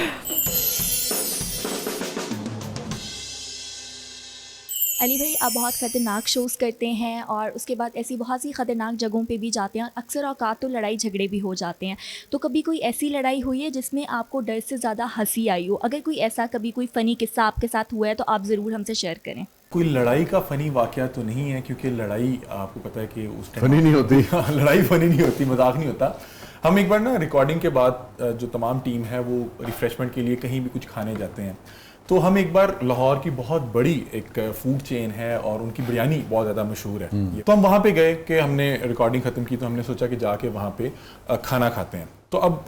अली भाई, आप बहुत ख़तरनाक शोज़ करते हैं और उसके बाद ऐसी बहुत सी ख़तरनाक जगहों पे भी जाते हैं, और अक्सर औकात तो लड़ाई झगड़े भी हो जाते हैं। तो कभी कोई ऐसी लड़ाई हुई है जिसमें आपको डर से ज़्यादा हंसी आई हो? अगर कोई ऐसा कभी कोई फ़नी किस्सा आपके साथ हुआ है तो आप ज़रूर हमसे शेयर करें। कोई लड़ाई का फ़नी वाक़या तो नहीं है, क्योंकि लड़ाई आपको पता है कि उस टाइम फनी नहीं होती। लड़ाई फ़नी नहीं होती, मजाक नहीं होता। हम एक बार ना रिकॉर्डिंग के बाद जो तमाम टीम है वो रिफ़्रेशमेंट के लिए कहीं भी कुछ खाने जाते हैं। तो हम एक बार लाहौर की बहुत बड़ी एक फूड चेन है और उनकी बिरयानी बहुत ज़्यादा मशहूर है, तो हम वहाँ पे गए कि हमने रिकॉर्डिंग ख़त्म की, तो हमने सोचा कि जाके वहाँ पे खाना खाते हैं। तो अब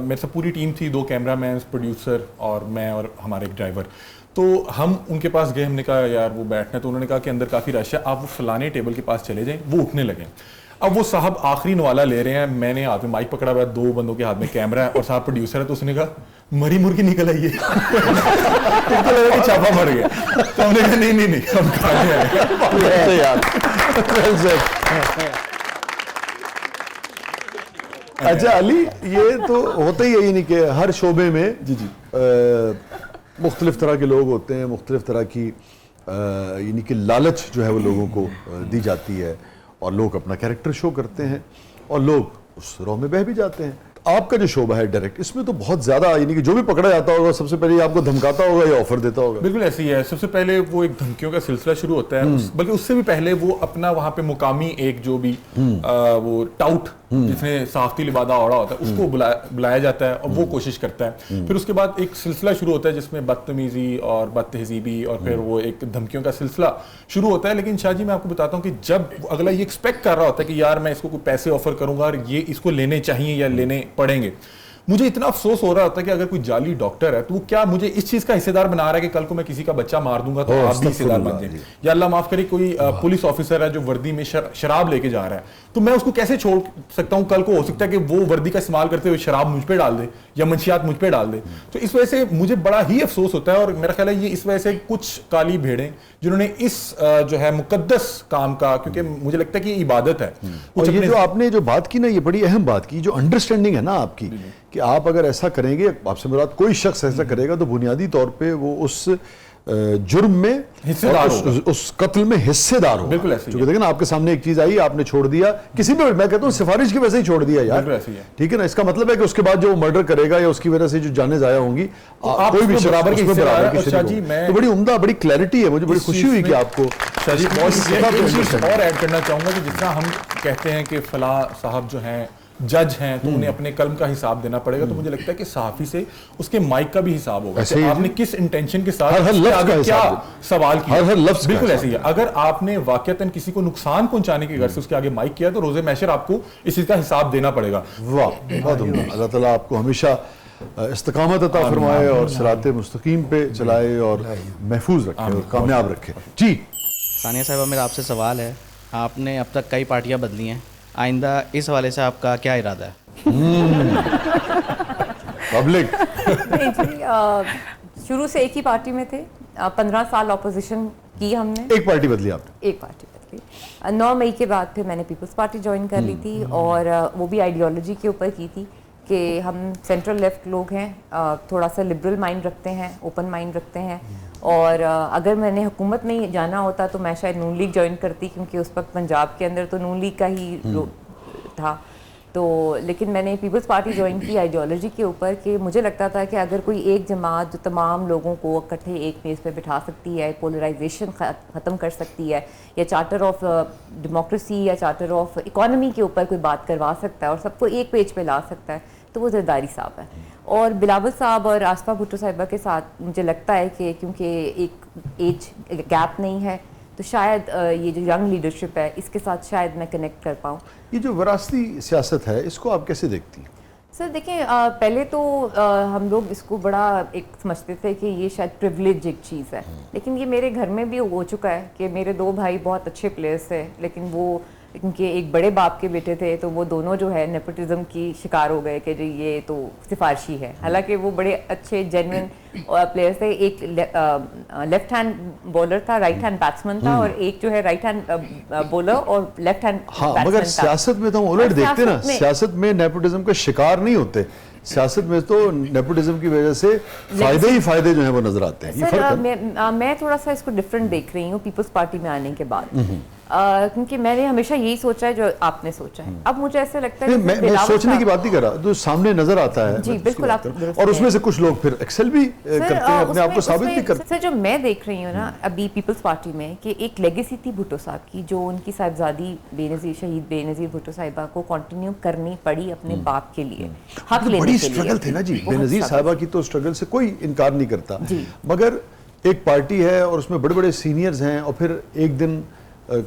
मेरे साथ पूरी टीम थी, 2 कैमरामैन, प्रोड्यूसर और मैं और हमारे एक ड्राइवर। तो हम उनके पास गए, हमने कहा यार वो बैठना है, तो उन्होंने कहा कि अंदर काफ़ी रश है, आप वो फलाने टेबल के पास चले जाएँ। वो उठने लगे। अब वो साहब आखिरी नवाला ले रहे हैं, मैंने हाथ में माइक पकड़ा हुआ है, 2 बंदों के हाथ में कैमरा है और साहब प्रोड्यूसर है। तो उसने कहा मरी मुर्गी निकल आई है। तो लगा कि छापा मर गया। तो हमने कहा नहीं हम खाने आए। अच्छा अली, ये तो होता ही है, यानी कि हर शोबे में जी मुख्तलिफ तरह के लोग होते हैं, मुख्तलिफ तरह की यानी कि लालच जो है वो लोगों को दी जाती है, और लोग अपना कैरेक्टर शो करते हैं और लोग उस राह में बह भी जाते हैं। आपका जो शोबा है डायरेक्ट, इसमें तो बहुत ज्यादा यानी कि जो भी पकड़ा जाता होगा सबसे पहले आपको धमकाता होगा या ऑफर देता होगा। बिल्कुल ऐसे ही है। सबसे पहले वो एक धमकियों का सिलसिला शुरू होता है, बल्कि उससे भी पहले वो अपना वहां पे मुकामी एक जो भी वो टाउट जिसने साफ्ती लिबादा ओढ़ा होता है उसको बुलाया जाता है और वो कोशिश करता है। फिर उसके बाद एक सिलसिला शुरू होता है जिसमें बदतमीजी और बदतहजीबी और फिर वो एक धमकियों का सिलसिला शुरू होता है। लेकिन शाह जी मैं आपको बताता हूँ कि जब अगला ये एक्सपेक्ट कर रहा होता है कि यार मैं इसको कोई पैसे ऑफर करूंगा और ये इसको लेने चाहिए या लेने पड़ेंगे, मुझे इतना अफसोस हो रहा होता है कि अगर कोई जाली डॉक्टर है तो वो क्या मुझे इस चीज का हिस्सेदार बना रहा है कि कल को मैं किसी का बच्चा मार दूंगा तो आप भी हिस्सेदार बन जाएंगे, या अल्लाह माफ करे कोई पुलिस ऑफिसर है जो वर्दी में शराब लेके जा रहा है तो मैं उसको कैसे छोड़ सकता हूं? कल को हो सकता है कि वो वर्दी का इस्तेमाल करते हुए शराब मुझ पे डाल दे या मंशियात मुझ पे डाल दे। तो इस वजह से मुझे बड़ा ही अफसोस होता है, और मेरा ख्याल है ये इस वजह से कुछ काली भेड़ें जिन्होंने इस जो है मुकद्दस काम का, क्योंकि मुझे लगता है कि ये इबादत है। और ये जो आपने जो बात की ना, ये बड़ी अहम बात की, जो अंडरस्टैंडिंग है ना आपकी कि आप अगर ऐसा करेंगे, आपसे मुराद कोई शख्स ऐसा करेगा तो बुनियादी तौर पे वो उस जुर्म में हिस्सेदार उस कत्ल में हिस्सेदार हो। बिल्कुल ऐसे ही देखिए ना, आपके सामने एक चीज आई, आपने छोड़ दिया किसी भी, मैं कहता हूँ सिफारिश की वजह से ही छोड़ दिया यार, ठीक है ना। इसका मतलब है कि उसके बाद जो मर्डर करेगा या उसकी वजह से जो जाने जाया होंगी, कोई भी बराबर की तो बड़ी उम्दा, बड़ी क्लैरिटी है। मुझे बड़ी खुशी हुई कि आपको और ऐड करना चाहूंगा कि जितना हम कहते हैं कि फला साहब जो हैं जज हैं तो उन्हें अपने कलम का हिसाब देना पड़ेगा, तो मुझे लगता है कि सहाफी से उसके माइक का भी हिसाब होगा कि आपने किस इंटेंशन के साथ क्या सवाल किया। बिल्कुल ऐसे ही है। अगर आपने वाकईतन किसी को नुकसान पहुंचाने के घर से उसके आगे माइक किया तो रोजे महशर आपको इस चीज का हिसाब देना पड़ेगा। वाह, बहुत उम्दा। अल्लाह ताला आपको हमेशा इस्तिकामत अता फरमाए और सिराते मुस्तकीम पे चलाए और महफूज रखे और कामयाब रखे। जी सानिया साहिबा, मेरा आपसे सवाल है, आपने अब तक कई पार्टियां बदली हैं, आइंदा इस हवाले से आपका क्या इरादा है? पब्लिक नहीं जी, शुरू से एक ही पार्टी में थे, 15 साल ऑपोजिशन की हमने। एक पार्टी बदली आपने? एक पार्टी बदली। 9 मई के बाद फिर मैंने पीपल्स पार्टी ज्वाइन कर ली थी, और वो भी आइडियोलॉजी के ऊपर की थी कि हम सेंट्रल लेफ्ट लोग हैं, थोड़ा सा लिबरल माइंड रखते हैं, ओपन माइंड रखते हैं, और अगर मैंने हुकूमत में जाना होता तो मैं शायद नून लीग ज्वाइन करती, क्योंकि उस वक्त पंजाब के अंदर तो नून लीग का ही था। तो लेकिन मैंने पीपल्स पार्टी ज्वाइन की आइडियोलॉजी के ऊपर कि मुझे लगता था कि अगर कोई एक जमात जो तमाम लोगों को इकट्ठे एक मेज़ पे बिठा सकती है, पोलराइजेशन ख़त्म कर सकती है, या चार्टर ऑफ डेमोक्रेसी या चार्टर ऑफ इकॉनमी के ऊपर कोई बात करवा सकता है और सबको एक पेज पे ला सकता है, तो वो जरदारी साहब है। और बिलावल साहब और आसफा भुट्टो साहिबा के साथ मुझे लगता है कि क्योंकि एक एज गैप नहीं है तो शायद ये जो यंग लीडरशिप है इसके साथ शायद मैं कनेक्ट कर पाऊँ। ये जो विरासती सियासत है, इसको आप कैसे देखती हैं? सर देखिए, पहले तो हम लोग इसको बड़ा एक समझते थे कि ये शायद प्रिविलेज एक चीज़ है, लेकिन ये मेरे घर में भी हो चुका है कि मेरे 2 भाई बहुत अच्छे प्लेयर्स थे, लेकिन वो क्योंकि एक बड़े बाप के बेटे थे तो वो दोनों जो है नेपोटिज्म की शिकार हो गए कि जी ये तो सिफारशी है। हालांकि वो बड़े अच्छे जेन्युइन प्लेयर्स थे। एक लेफ्ट हैंड बॉलर था, राइट हैंड बैट्समैन था, और एक जो है राइट हैंड बॉलर और लेफ्ट हैंड बैट्समैन था। मगर सियासत में तो हम उलट देखते ना, सियासत में नेपोटिज्म का शिकार नहीं होते, सियासत में तो नेपोटिज्म की वजह से फायदे ही फायदे जो है वो नजर आते हैं। ये फर्क है। मैं थोड़ा सा इसको डिफरेंट देख रही हूँ पीपल्स पार्टी में आने के बाद, क्योंकि मैंने हमेशा यही सोचा है जो आपने सोचा है। अब मुझे ऐसा लगता है मैं सोचने की बात नहीं कर रहा, जो सामने नजर आता है जी बिल्कुल आप, और उसमें से कुछ लोग फिर एक्सेल भी करते हैं, अपने आप को साबित भी करते हैं। सर जो मैं देख रही हूँ ना अभी पीपल्स पार्टी में कि एक लेगेसी थी भुट्टो साहब की, जो उनकी साहिबजादी बेनज़ीर, शहीद बेनज़ीर भुट्टो साहिबा को कंटिन्यू करनी पड़ी अपने बाप के लिए, हक लेने के लिए। बड़ी स्ट्रगल थे ना जी, बेनज़ीर साहिबा की तो स्ट्रगल से कोई इनकार नहीं करता, मगर एक पार्टी है और उसमें बड़े बड़े सीनियर्स हैं, और फिर एक दिन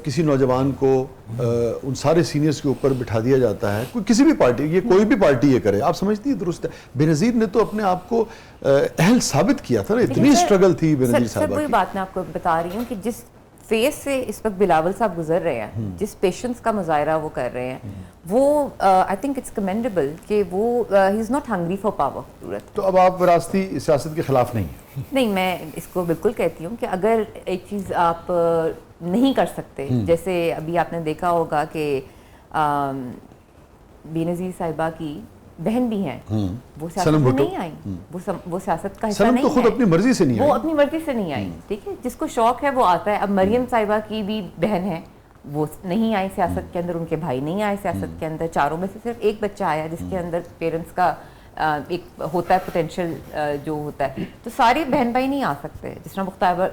किसी नौजवान को उन सारे सीनियर्स के ऊपर बिठा दिया जाता है। कोई किसी भी पार्टी, ये कोई भी पार्टी ये करे, आप समझती है दुरुस्त है। बेनज़ीर ने तो अपने आप को अहल साबित किया था ना, इतनी स्ट्रगल थी बेनज़ीर साहब की। कोई बात मैं आपको बता रही हूँ कि जिस फेस से इस वक्त बिलावल साहब गुजर रहे हैं, जिस पेशेंस का मुजाहरा वो कर रहे हैं, वो आई थिंक इट्स कमेंडेबल कि वो he is not hungry for power. तो अब आप विरासती सियासत के खिलाफ नहीं है? नहीं, मैं इसको बिल्कुल कहती हूँ कि अगर एक चीज़ आप नहीं कर सकते, जैसे अभी आपने देखा होगा कि बेनज़ीर साहिबा की बहन भी हैं, वो सियासत सनम में भुट्टो। नहीं आई, वो सियासत का हिस्सा सनम नहीं तो खुद है, अपनी मर्जी से नहीं वो आई। अपनी मर्जी से नहीं आई, ठीक है, जिसको शौक है वो आता है। अब मरियम साहिबा की भी बहन है, वो नहीं आई सियासत के अंदर, उनके भाई नहीं आए सियासत के अंदर, चारों में से सिर्फ एक बच्चा आया जिसके अंदर पेरेंट्स का एक होता है पोटेंशियल जो होता है। तो सारे बहन भाई नहीं आ सकते। जिस तरह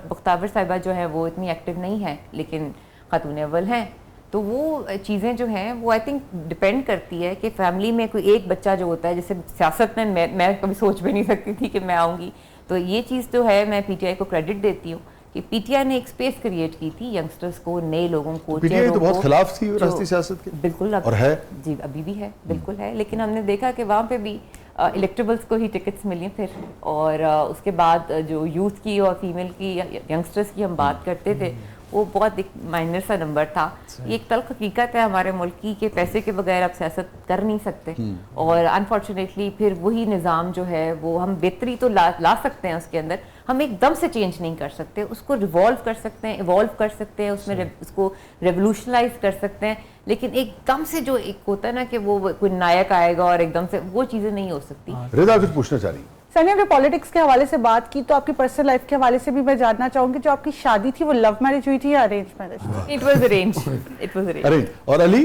मुख्ताबर साहिबा जो है वो इतनी एक्टिव नहीं है लेकिन खातून अव्वल हैं, तो वो चीज़ें जो हैं वो आई थिंक डिपेंड करती है कि फैमिली में कोई एक बच्चा जो होता है, जैसे सियासत में मैं कभी सोच भी नहीं सकती थी कि मैं आऊँगी। तो ये चीज़ तो है, मैं पीटीआई को क्रेडिट देती हूँ कि पीटीआई ने एक स्पेस क्रिएट की थी यंगस्टर्स को, नए लोगों को, पीटीआई तो चेहरों बहुत को, खिलाफ थी जो- राष्ट्रीय सियासत के। बिल्कुल और है जी, अभी भी है, बिल्कुल है। लेकिन हमने देखा कि वहाँ पे भी इलेक्टेबल्स को ही टिकट्स मिली फिर, और उसके बाद जो यूथ की और फीमेल की, यंगस्टर्स की हम बात करते थे, वो बहुत एक माइनर सा नंबर था। ये एक तल्ख हकीकत है हमारे मुल्क की कि पैसे के बगैर आप सियासत कर नहीं सकते, और अनफॉर्चुनेटली फिर वही निज़ाम जो है वो हम बेहतरी तो ला सकते हैं उसके अंदर, हम एकदम से चेंज नहीं कर सकते, उसको रिवॉल्व कर सकते हैं, इवॉल्व कर सकते हैं, उसमें उसको रेवोल्यूशनलाइज कर सकते हैं, लेकिन एकदम से जो एक होता है ना कि वो कोई नायक आएगा और एकदम से वो चीज़ें नहीं हो सकती। रिदा कुछ पूछना चाह रही? सनी, आपने पॉलिटिक्स के हवाले से बात की, तो आपकी पर्सनल लाइफ के हवाले से भी मैं जानना चाहूंगी, जो आपकी शादी थी वो लव मैरिज हुई थी या arrange marriage? It was arrange, it was arrange. Arrange. और अली?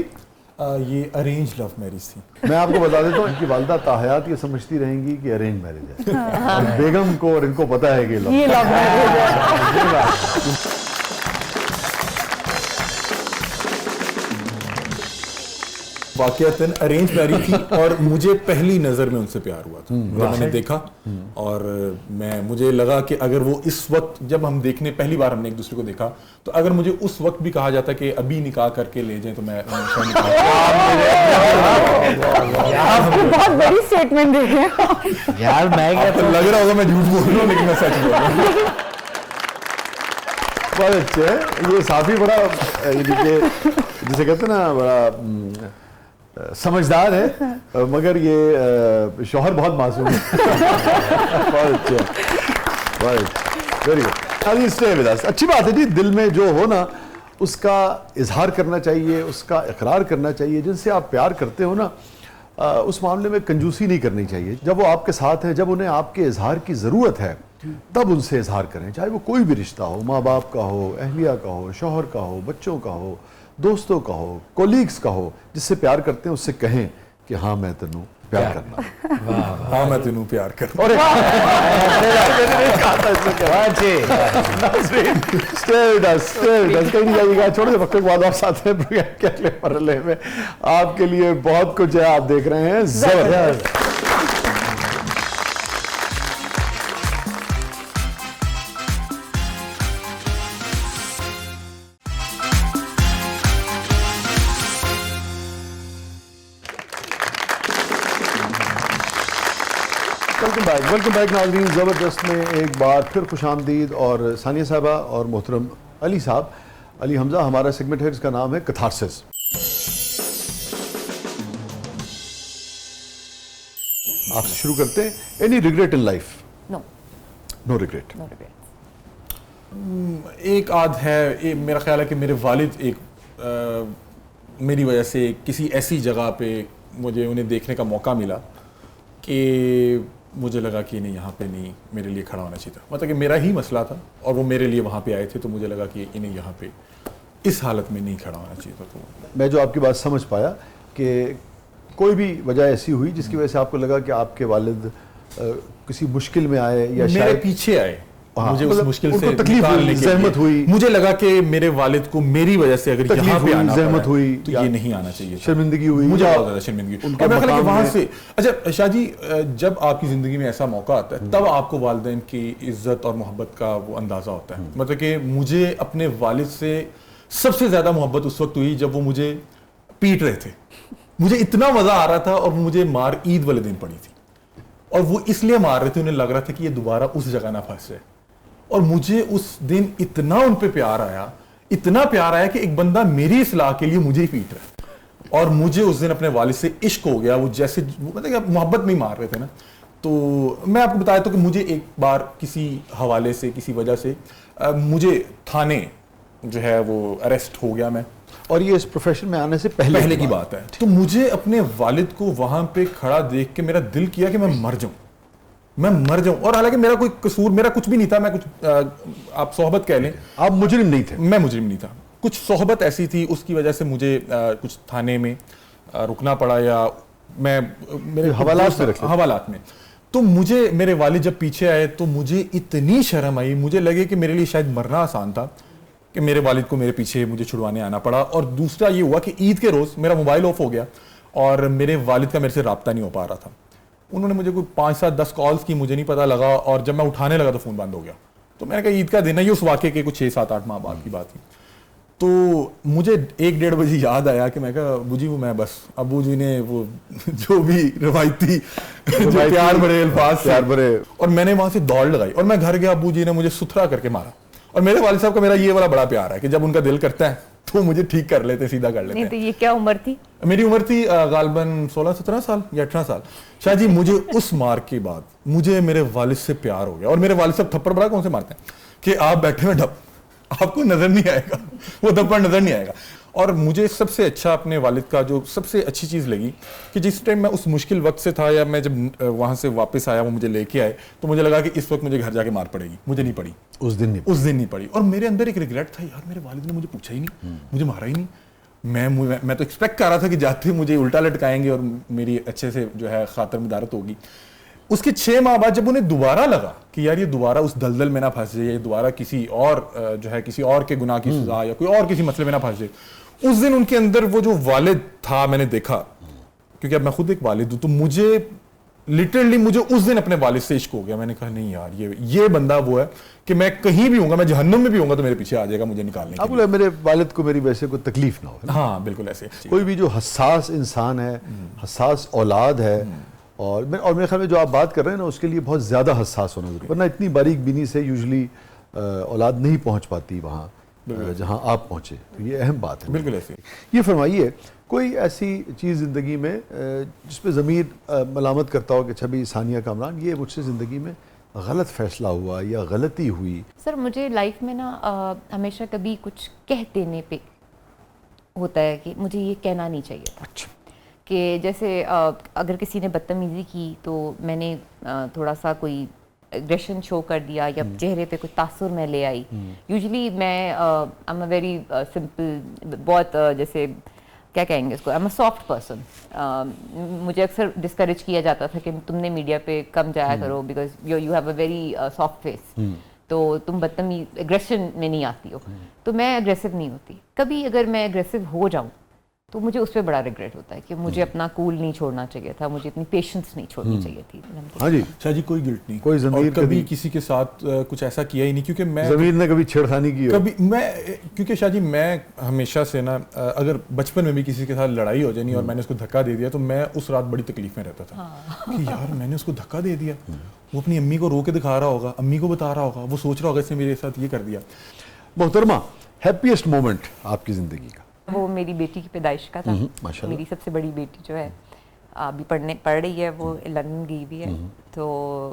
ये अरेंज लव मैरिज थी। मैं आपको बता देता हूँ, इनकी वालदा ताहयात ये समझती रहेंगी कि अरेंज मैरिज है, और बेगम को और इनको पता है कि ये लव मैरिज है। वाकयातन अरेंज मैरिज थी, और मुझे पहली नज़र में उनसे प्यार हुआ था जब मैंने देखा। और मुझे लगा कि अगर वो इस वक्त, जब हम देखने पहली बार हमने एक दूसरे को देखा, तो अगर मुझे उस वक्त भी कहा जाता कि अभी निकाह करके ले जाएं, तो मैं बहुत बड़ी स्टेटमेंट दे रहे हैं यार मैं क्या तो लग रहा होगा मैं झूठ बोल रहा हूँ, लेकिन मैं सच बोल रहा हूँ। बहुत अच्छे है ये साफी, बड़ा जिसे कहते हैं ना, बड़ा समझदार है, मगर ये शौहर बहुत मासूम है। बहुत अच्छे, बहुत very good. Stay with us. अच्छी बात है जी, दिल में जो हो ना उसका इजहार करना चाहिए, उसका इकरार करना चाहिए। जिनसे आप प्यार करते हो ना, उस मामले में कंजूसी नहीं करनी चाहिए। जब वो आपके साथ हैं, जब उन्हें आपके इजहार की ज़रूरत है, तब उनसे इजहार करें, चाहे वो कोई भी रिश्ता हो, माँ बाप का हो, अहलिया का हो, शौहर का हो, बच्चों का हो, दोस्तों का हो, कोलीग्स का हो। जिससे प्यार करते हैं उससे कहें कि हाँ मैं तेनू प्यार करना। हाँ मैं तेनू प्यार कर। और कहीं नहीं जाइएगा, छोटे से वक्त के बाद आप साथ हैं प्रोग्राम के अगले मरहले में। आपके लिए बहुत कुछ है, आप देख रहे हैं जबरदस्त। वेलकम बैक नाज़रीन। ज़बरदस्त में एक बार फिर खुशामदीद। और सानिया साहबा और मोहतरम अली साहब, अली हमजा, हमारा सेगमेंट है जिसका नाम है कैथारसिस। आपसे शुरू करते हैं। Any regret in life? No, no regret. No regret. एक आध है, मेरा ख्याल है कि मेरे वालिद मेरी वजह से किसी ऐसी जगह पे मुझे उन्हें देखने का मौका मिला कि मुझे लगा कि नहीं, यहाँ पे नहीं मेरे लिए खड़ा होना चाहिए था। मतलब कि मेरा ही मसला था और वो मेरे लिए वहाँ पे आए थे, तो मुझे लगा कि इन्हें यहाँ पे इस हालत में नहीं खड़ा होना चाहिए था। तो मैं जो आपकी बात समझ पाया कि कोई भी वजह ऐसी हुई जिसकी वजह से आपको लगा कि आपके वालिद किसी मुश्किल में आए या मेरे शायद पीछे आए, हाँ, मुझे उस मतलब मुश्किल उनको से तकलीफ हुई, निकालने के ज़हमत लिए हुई। मुझे लगा कि मेरे वालिद को मेरी वजह से अगर तकलीफ यहाँ पे हुई, आना ज़हमत पड़ा हुई, तो या ये नहीं आना चाहिए था। शर्मिंदगी हुई, मुझे या बहुत ज़्यादा शर्मिंदगी हुई। उनके और मैं मकाम वहाँ में- से, अच्छा शाह जी, जब आपकी ज़िंदगी में ऐसा मौका आता है तब आपको वालिदैन की इज्जत और मोहब्बत का वो अंदाज़ा होता है। मतलब कि मुझे अपने वालिद से सबसे ज़्यादा मोहब्बत उस वक्त हुई जब वो मुझे पीट रहे थे। मुझे इतना मज़ा आ रहा था, और मुझे मार ईद वाले दिन पड़ी थी, और वो इसलिए मार रहे थे, उन्हें लग रहा था कि ये दोबारा उस जगह ना फंस जाए। और मुझे उस दिन इतना उन पे प्यार आया, इतना प्यार आया कि एक बंदा मेरी इस्लाह के लिए मुझे ही पीट रहा है। और मुझे उस दिन अपने वालिद से इश्क हो गया। वो जैसे मतलब कि मोहब्बत में मार रहे थे ना। तो मैं आपको बताया था कि मुझे एक बार किसी हवाले से, किसी वजह से मुझे थाने जो है वो अरेस्ट हो गया मैं। और ये इस प्रोफेशन में आने से पहले की बात है। तो मुझे अपने वालिद को वहां पे खड़ा देख के मेरा दिल किया कि मैं मर जाऊं। और हालांकि मेरा कोई कसूर, मेरा कुछ भी नहीं था। मैं कुछ आप सोहबत कह लें, आप मुजरिम नहीं थे। मैं मुजरिम नहीं था, कुछ सोहबत ऐसी थी, उसकी वजह से मुझे कुछ थाने में रुकना पड़ा, या मैं मेरे हवालात में। तो मुझे मेरे वालिद जब पीछे आए तो मुझे इतनी शर्म आई, मुझे लगे कि मेरे लिए शायद मरना आसान था कि मेरे वालिद को मेरे पीछे मुझे छुड़वाने आना पड़ा। और दूसरा ये हुआ कि ईद के रोज़ मेरा मोबाइल ऑफ हो गया और मेरे वालिद का मेरे से रब्ता नहीं हो पा रहा था। उन्होंने मुझे कोई 5-7-10 कॉल्स की, मुझे नहीं पता लगा, और जब मैं उठाने लगा तो फ़ोन बंद हो गया। तो मैंने कहा ईद का दिन है, ये उस वाक़े के कुछ 6-7-8 माह बाद की बात थी। तो मुझे 1-1:30 बजे याद आया कि मैं कहा अबू जी, वो मैं बस अबू जी ने वो जो भी रवायती प्यार भरे अल्फाज से, और मैंने वहां से दौड़ लगाई और मैं घर गया। अबू जी ने मुझे सुथरा करके मारा। और मेरे वालिद साहब का मेरा ये वाला बड़ा प्यार है कि जब उनका दिल करता है तो मुझे ठीक कर लेते, सीधा कर लेते। नहीं तो ये क्या उम्र थी? मेरी उम्र थी गालबन 16-17 साल या 18 साल। शाह जी, मुझे उस मार के बाद मुझे मेरे वालिद से प्यार हो गया। और मेरे वालिद साहब थप्पड़ बड़ा कौन से मारते हैं कि आप बैठे हुए ढप, आपको नजर नहीं आएगा, वो थप्पड़ नजर नहीं आएगा। और मुझे सबसे अच्छा अपने वालिद का जो सबसे अच्छी चीज़ लगी कि जिस टाइम मैं उस मुश्किल वक्त से था, या मैं जब वहाँ से वापस आया, वो मुझे लेके आए, तो मुझे लगा कि इस वक्त मुझे घर जाके मार पड़ेगी। मुझे नहीं पड़ी, उस दिन नहीं पड़ी। और मेरे अंदर एक रिग्रेट था, यार मेरे वालिद ने मुझे पूछा ही नहीं, मुझे मारा ही नहीं। मैं तो एक्सपेक्ट कर रहा था कि जाते मुझे उल्टा लटकाएंगे और मेरी अच्छे से जो है खातर मुदारत होगी। उसके 6 माह बाद जब उन्हें दोबारा लगा कि यार ये दोबारा उस दलदल में ना फंस जाए, ये दोबारा किसी और जो है किसी और के गुनाह की सजा या कोई और किसी मसले में ना फंस जाए, उस दिन उनके अंदर वो जो वालिद था मैंने देखा, क्योंकि अब मैं खुद एक वालिद हूं, तो मुझे लिटरली मुझे उस दिन अपने वालिद से इश्क हो गया। मैंने कहा नहीं यार, ये बंदा वो है कि मैं कहीं भी होऊंगा, मैं जहन्नुम में भी होऊंगा तो मेरे पीछे आ जाएगा मुझे निकालने के लिए। मेरे वालिद को मेरी वैसे कोई तकलीफ ना हो। हाँ बिल्कुल ऐसे। कोई भी जो हसास इंसान है, हसास औलाद है, और मेरे ख्याल में जो आप बात कर रहे हैं ना, उसके लिए बहुत ज़्यादा हसास होना जरूरी, वरना इतनी बारीक बीनी से यूजली औलाद नहीं पहुंच पाती वहाँ जहाँ आप पहुँचे। तो ये अहम बात है। बिल्कुल ऐसे। ये फरमाइए, कोई ऐसी चीज़ ज़िंदगी में जिस पे ज़मीर मलामत करता हो कि अच्छा भाई सानिया कामरान, ये मुझसे ज़िंदगी में गलत फैसला हुआ या गलती हुई? सर मुझे लाइफ में ना हमेशा कभी कुछ कह देने पे होता है कि मुझे ये कहना नहीं चाहिए था। अच्छा। कि जैसे अगर किसी ने बदतमीज़ी की तो मैंने थोड़ा सा कोई एग्रेशन शो कर दिया या चेहरे पे कुछ तासुर में ले आई। यूजुअली मैं I am a very simple, बहुत जैसे क्या कहेंगे इसको, I am a soft person. मुझे अक्सर डिस्करेज किया जाता था कि तुमने मीडिया पे कम जाया करो because you have a very soft face, तो तुम बदतमीज एग्रेशन में नहीं आती हो। तो मैं एग्रेसिव नहीं होती। कभी अगर मैं एग्रेसिव हो जाऊँ तो मुझे उस पर बड़ा रिग्रेट होता है कि मुझे अपना कूल नहीं छोड़ना चाहिए था, मुझे इतनी पेशेंस नहीं छोड़नी चाहिए थी। हाँ जी शाह जी, कोई गिल्ट नहीं, कोई ज़मीर कभी किसी के साथ कुछ ऐसा किया ही नहीं, क्योंकि मैं ज़मीर ने कभी छेड़खानी की कभी क्योंकि शाह जी मैं हमेशा से ना, अगर बचपन में भी किसी के साथ लड़ाई हो जानी और मैंने उसको धक्का दे दिया तो मैं उस रात बड़ी तकलीफ में रहता था कि यार मैंने उसको धक्का दे दिया, वो अपनी अम्मी को रो के दिखा रहा होगा, अम्मी को बता रहा होगा, वो सोच रहा होगा इसने मेरे साथ ये कर दिया। मोहतरमा, हैप्पीएस्ट मोमेंट आपकी ज़िंदगी का? वो मेरी बेटी की पैदाइश का था। मेरी सबसे बड़ी बेटी जो है अभी पढ़ रही है, वो लंदन गई भी है, तो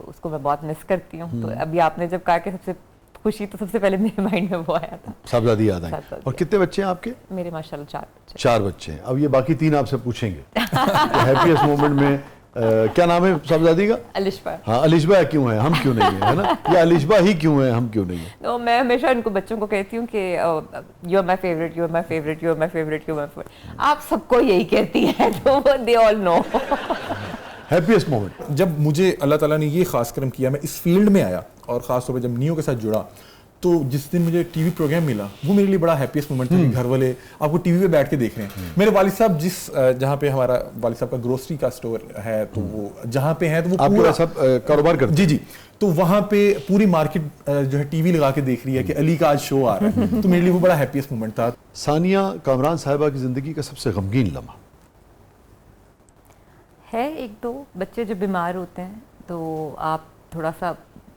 उसको मैं बहुत मिस करती हूँ। तो अभी आपने जब कहा कि सबसे खुशी, तो सबसे पहले मेरे माइंड में वो आया था। साहबजादी याद आई। और कितने बच्चे हैं आपके? मेरे माशाल्लाह 4 बच्चे। 4 बच्चे हैं। अब ये बाकी 3 आपसे पूछेंगे हैप्पीएस्ट मोमेंट में क्या नाम है साहबजादी का? अलिशबा। हाँ, अलिशबा क्यों है, हम क्यों नहीं है ना, या अलिशबा ही क्यों है, हम क्यों नहीं है? तो मैं हमेशा इनको बच्चों को कहती हूँ कि you are my favourite, you are my favourite, you are my favourite, you are my favourite. आप सबको यही कहती हैं तो they all know. Happiest moment जब मुझे अल्लाह ताला ने ये खास करम किया, मैं इस फील्ड में आया और ख़ास तौर पर जब नियो के साथ जुड़ा, तो जिस दिन मुझे टीवी प्रोग्राम मिला वो मेरे लिए बड़ा हैप्पीएस्ट मोमेंट था कि घर वाले आपको टीवी पे बैठ के देख रहे हैं। मेरे वालिद साहब जहाँ पे हमारा वालिद साहब का ग्रोसरी का स्टोर है, तो वो जहाँ पे है तो वो पूरा सब कारोबार करते जी, तो वहाँ पे पूरी मार्केट जो है टीवी लगा के देख रही है कि अली का आज शो आ रहा है, तो मेरे लिए वो बड़ा हैप्पीएस्ट मोमेंट था। सानिया कामरान साहिबा की ज़िंदगी का सबसे गमगीन लम्हा है? 1-2 बच्चे जो बीमार होते हैं तो आप थोड़ा सा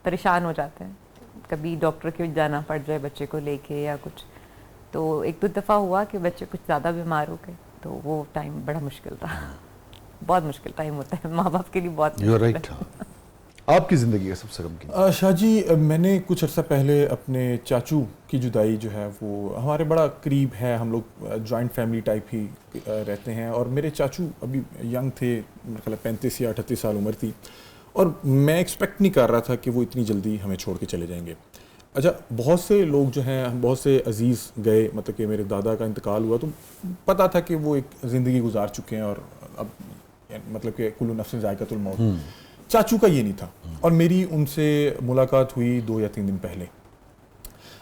परेशान हो जाते हैं, कभी डॉक्टर के जाना पड़ जाए बच्चे को लेके या कुछ। तो 1-2 दफ़ा हुआ कि बच्चे कुछ ज़्यादा बीमार हो गए, तो वो टाइम बड़ा मुश्किल था। बहुत मुश्किल टाइम होता है माँ बाप के लिए, बहुत राइट। आपकी ज़िंदगी का सबसे गमगीन? शाह जी, मैंने कुछ अर्सा पहले अपने चाचू की जुदाई जो है वो हमारे बड़ा करीब है, हम लोग जॉइंट फैमिली टाइप ही रहते हैं, और मेरे चाचू अभी यंग थे, मेरे ख्याल 35 या 38 साल उम्र थी, और मैं एक्सपेक्ट नहीं कर रहा था कि वो इतनी जल्दी हमें छोड़ के चले जाएंगे। अच्छा, बहुत से लोग जो हैं, बहुत से अजीज़ गए, मतलब कि मेरे दादा का इंतकाल हुआ तो पता था कि वो एक ज़िंदगी गुजार चुके हैं और अब मतलब कि कुल्लू नफ्सिन ज़ायक़तुल मौत। चाचू का ये नहीं था, और मेरी उनसे मुलाकात हुई 2 या 3 दिन पहले।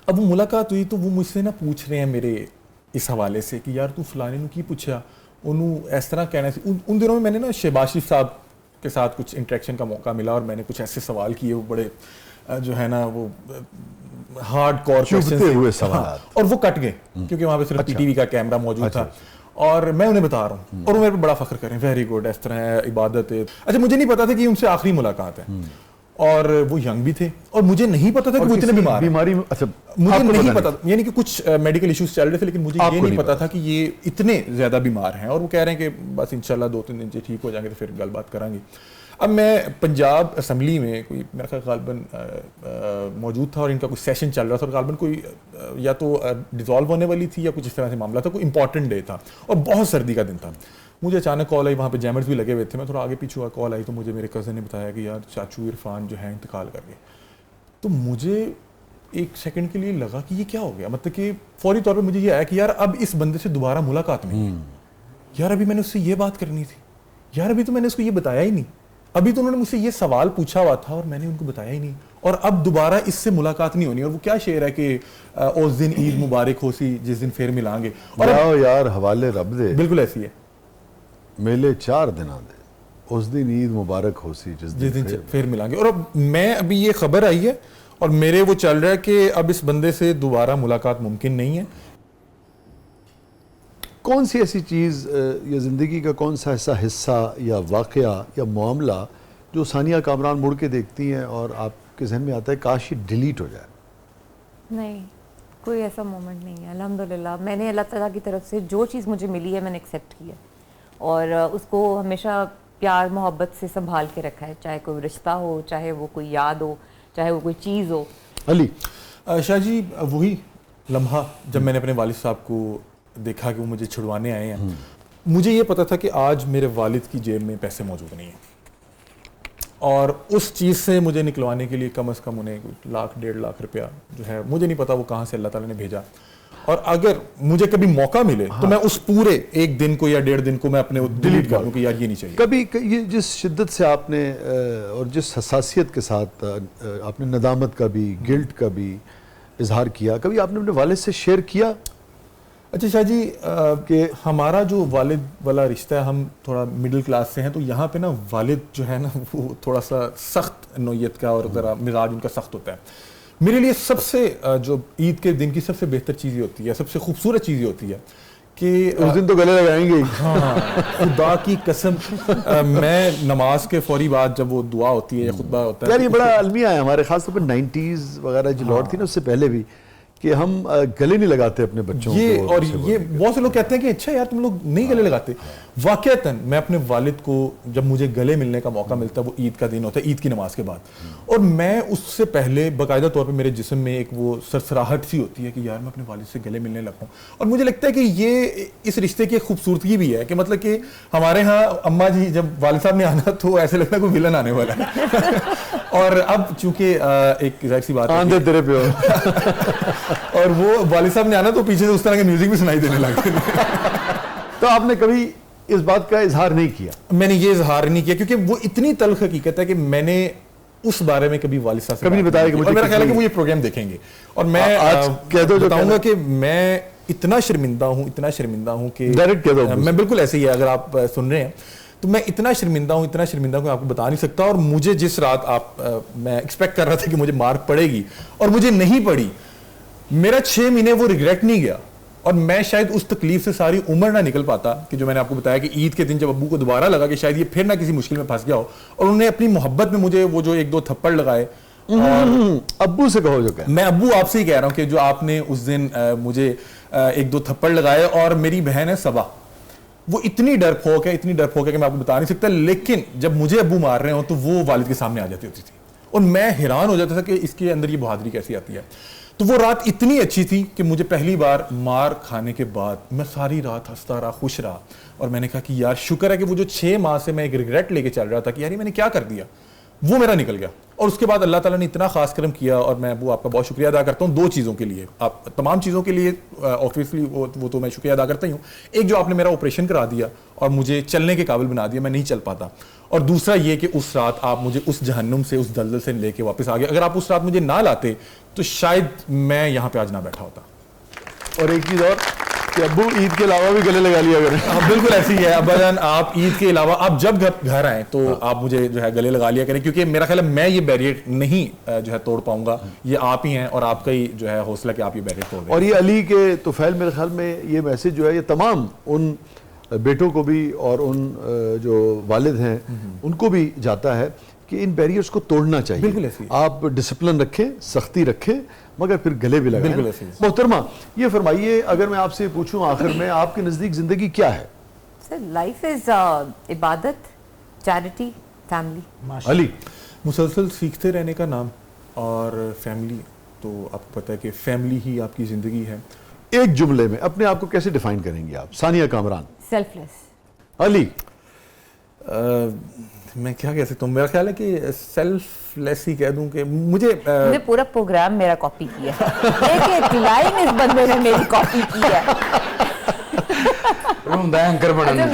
अब वो मुलाकात हुई तो वो मुझसे ना पूछ रहे हैं मेरे इस हवाले से कि यार तू फलाने ने की पूछा, उन्होंने इस तरह कहना सी। उन दिनों में मैंने ना शहबाज शरीफ साहब के साथ कुछ इंटरेक्शन का मौका मिला, और मैंने कुछ ऐसे सवाल किए, वो बड़े जो है ना वो हार्ड कोर क्वेश्चन हुए सवाल, और वो कट गए क्योंकि वहाँ पे सिर्फ पीटीवी का कैमरा मौजूद था, और मैं उन्हें बता रहा हूँ और वो मेरे पे बड़ा फख्र करें, वेरी गुड, इस तरह है, इबादत है। अच्छा, मुझे नहीं पता था कि उनसे आखिरी मुलाकात है, और वो यंग भी थे, और मुझे नहीं पता था कि वो इतने बीमारी, अच्छा मुझे नहीं पता, यानी कि कुछ मेडिकल इश्यूज चल रहे थे, लेकिन मुझे ये नहीं पता था कि ये इतने ज्यादा बीमार हैं, और वो कह रहे हैं कि बस इंशाल्लाह 2-3 दिन से ठीक हो जाएंगे तो फिर गलबात करांगे। अब मैं पंजाब असम्बली में कोई मेरा ख्याल गालबन मौजूद था, और इनका कुछ सेशन चल रहा था, और गालबन कोई या तो डिज़ोल्व होने वाली थी या कुछ इस तरह से मामला था, कोई इंपॉर्टेंट डे था और बहुत सर्दी का दिन था। मुझे अचानक कॉल आई, वहाँ पे जैमर्स भी लगे हुए थे, मैं थोड़ा आगे पीछे हुआ, कॉल आई तो मुझे मेरे कज़न ने बताया कि यार चाचू इरफान जो है इंतकाल कर गए। तो मुझे एक सेकंड के लिए लगा कि ये क्या हो गया, मतलब कि फौरी तौर पे मुझे ये आया कि यार अब इस बंदे से दोबारा मुलाकात नहीं है, यार अभी मैंने उससे ये बात करनी थी, यार अभी तो मैंने उसको ये बताया ही नहीं, अभी तो उन्होंने मुझसे ये सवाल पूछा हुआ था और मैंने उनको बताया ही नहीं, और अब दोबारा इससे मुलाकात नहीं होनी। और वो क्या शेर है कि उस दिन ईद मुबारक हो सी जिस दिन फिर मिलांगे, और जाओ यार हवाले रब दे, बिल्कुल ऐसी है, मेले 4 दिना दे, उस दिन ईद मुबारक हो सी जिस दिन फिर मिलांगे। और अब मैं अभी ये खबर आई है और मेरे वो चल रहा है कि अब इस बंदे से दोबारा मुलाकात मुमकिन नहीं है। कौन सी ऐसी चीज़ या ज़िंदगी का कौन सा ऐसा हिस्सा या वाक़या या मामला जो सानिया कामरान मुड़ के देखती हैं और आपके जहन में आता है काश ये डिलीट हो जाए? नहीं, कोई ऐसा मोमेंट नहीं है अल्हम्दुलिल्लाह। मैंने अल्लाह ताला की तरफ से जो चीज़ मुझे मिली है मैंने एक्सेप्ट की है, और उसको हमेशा प्यार मोहब्बत से संभाल के रखा है, चाहे कोई रिश्ता हो, चाहे वो कोई याद हो, चाहे वो कोई चीज़ हो। अली शाह जी, वही लम्हा जब मैंने अपने वालिद साहब को देखा कि वो मुझे छुड़वाने आए हैं, मुझे ये पता था कि आज मेरे वालिद की जेब में पैसे मौजूद नहीं हैं, और उस चीज़ से मुझे निकलवाने के लिए कम से कम उन्हें 1-1.5 लाख रुपया जो है, मुझे नहीं पता वो कहाँ से अल्लाह ताला ने भेजा। और अगर मुझे कभी मौका मिले तो मैं उस पूरे 1 दिन को या 1.5 दिन को मैं अपने डिलीट कर दूं कि यार ये नहीं चाहिए। कभी ये जिस शिद्दत से आपने और जिस हसासियत के साथ आपने नदामत का भी, गिल्ट का भी इजहार किया, कभी आपने अपने वालिद से शेयर किया? अच्छा शाह जी, कि हमारा जो वालिद वाला रिश्ता है, हम थोड़ा मिडिल क्लास से हैं, तो यहाँ पे ना वालिद जो है ना वो थोड़ा सा सख्त नौयत का और ज़रा मिजाज उनका सख्त होता है। मेरे लिए सबसे जो ईद के दिन की सबसे बेहतर चीज़ होती है, सबसे खूबसूरत चीज़ होती है कि उस दिन तो गले लगाएंगे। हाँ, खुदा की कसम, मैं नमाज के फौरी बाद जब वो दुआ होती है या खुतबा होता है, यार ये बड़ा अलमिया है हमारे, खासतौर पर 90s वगैरह जो लौट थी ना, उससे पहले भी, कि हम गले नहीं लगाते अपने बच्चों ये को। और ये बहुत से लोग कहते हैं कि अच्छा यार तुम लोग नहीं गले लगाते। वाकईतन मैं अपने वालिद को जब मुझे गले मिलने का मौका मिलता है, वो ईद का दिन होता है, ईद की नमाज के बाद, और मैं उससे पहले बाकायदा तौर पे मेरे जिस्म में एक वो सरसराहट सी होती है कि यार मैं अपने वालिद से गले मिलने लगा हूँ। और मुझे लगता है कि ये इस रिश्ते की एक खूबसूरती भी है कि मतलब कि हमारे यहाँ अम्मा जी जब वालिद साहब ने आना तो ऐसे लगता है कोई विलन आने वाला है। और अब चूंकि एक जाहिर सी बात है तेरे पे हो और वो वालिद साहब ने आना तो पीछे से उस तरह के म्यूजिक भी सुनाई देने लगे। तो आपने कभी इस बात का इजहार नहीं किया? मैंने ये इजहार नहीं किया क्योंकि वो इतनी तल्ख हकीकत है कि मैंने उस बारे में कभी वालिद साहब से कभी नहीं बताया कि मुझे, और मेरा ख्याल है कि वो ये प्रोग्राम देखेंगे, और मैं आज कह दो, बताऊंगा कि मैं इतना शर्मिंदा हूं कि डायरेक्ट कह दो। मैं बिल्कुल ऐसे ही है, अगर आप सुन रहे हैं तो मैं इतना शर्मिंदा हूं कि आपको बता नहीं सकता। और मुझे जिस रात मैं एक्सपेक्ट कर रहा था कि मुझे मार पड़ेगी और मुझे नहीं पड़ी, मेरा 6 महीने वो रिग्रेट नहीं गया, और मैं शायद उस तकलीफ से सारी उम्र ना निकल पाता कि जो मैंने आपको बताया कि ईद के दिन जब अब्बू को दोबारा लगा कि शायद ये फिर ना किसी मुश्किल में फंस गया हो, और उन्होंने अपनी मोहब्बत में मुझे वो जो 1-2 थप्पड़ लगाए। और अब्बू से कहो जो कह, मैं अब्बू आपसे ही कह रहा हूं कि जो आपने उस दिन मुझे 1-2 थप्पड़ लगाए, और मेरी बहन है सबा, वो इतनी डरपोक है कि मैं आपको बता नहीं सकता, लेकिन जब मुझे अब्बू मार रहे हो तो वो वालिद के सामने आ जाती होती थी और मैं हैरान हो जाता था कि इसके अंदर ये बहादुरी कैसी आती है। तो वो रात इतनी अच्छी थी कि मुझे पहली बार मार खाने के बाद मैं सारी रात हंसता रहा, खुश रहा, और मैंने कहा कि यार शुक्र है कि वो जो 6 माह से मैं एक रिग्रेट लेके चल रहा था कि यार ये मैंने क्या कर दिया, वो मेरा निकल गया। और उसके बाद अल्लाह ताला ने इतना खास करम किया, और मैं वो आपका बहुत शुक्रिया अदा करता हूँ 2 चीज़ों के लिए। आप तमाम चीज़ों के लिए ऑब्वियसली वो तो मैं शुक्रिया अदा करता ही हूँ। एक, जो आपने मेरा ऑपरेशन करा दिया और मुझे चलने के काबिल बना दिया, मैं नहीं चल पाता। और दूसरा ये कि उस रात आप मुझे उस जहन्नुम से, उस दलदल से लेके वापस आ गए। अगर आप उस रात मुझे ना लाते तो शायद मैं यहाँ पे आज ना बैठा होता। और एक चीज़ और कि अब्बू ईद के अलावा भी गले लगा लिया करें। हाँ बिल्कुल ऐसी है अब्बाजान, आप ईद के अलावा आप जब घर आए तो आप मुझे जो है गले लगा लिया करें, क्योंकि मेरा ख्याल है मैं ये बैरियर नहीं जो है तोड़ पाऊंगा। ये आप ही हैं और आपका ही जो है हौसला कि आप ये बैरियर तोड़ दें। और ये अली के तुफैल, मेरे ख्याल में ये मैसेज जो है ये तमाम उन बेटों को भी और उन जो वालिद हैं उनको भी जाता है कि इन बैरियर्स को तोड़ना चाहिए। बिल्कुल ऐसी। आप डिसिप्लिन रखें, सख्ती रखें, मगर फिर गले भी लगाएं। बिल्कुल ऐसी। मोहतरमा, ये फरमाइए, अगर मैं आपसे पूछूं आखिर में, आपके नज़दीक ज़िंदगी क्या है? सर लाइफ इज इबादत, चैरिटी, फैमिली। अली? मुसलसल सीखते रहने का नाम, और फैमिली तो आपको पता है कि फैमिली ही आपकी ज़िंदगी है। एक जुमले में अपने आप को कैसे डिफाइन करेंगे आप? सानिया कामरान? सेल्फलेस। अली? मैं क्या कह सकता हूँ, मेरा ख्याल है कि सेल्फलेस ही कह दूं कि मुझे पूरा प्रोग्राम मेरा कॉपी किया है। एक लाइन इस बंदे ने मेरी कॉपी की है। एंकर बनना।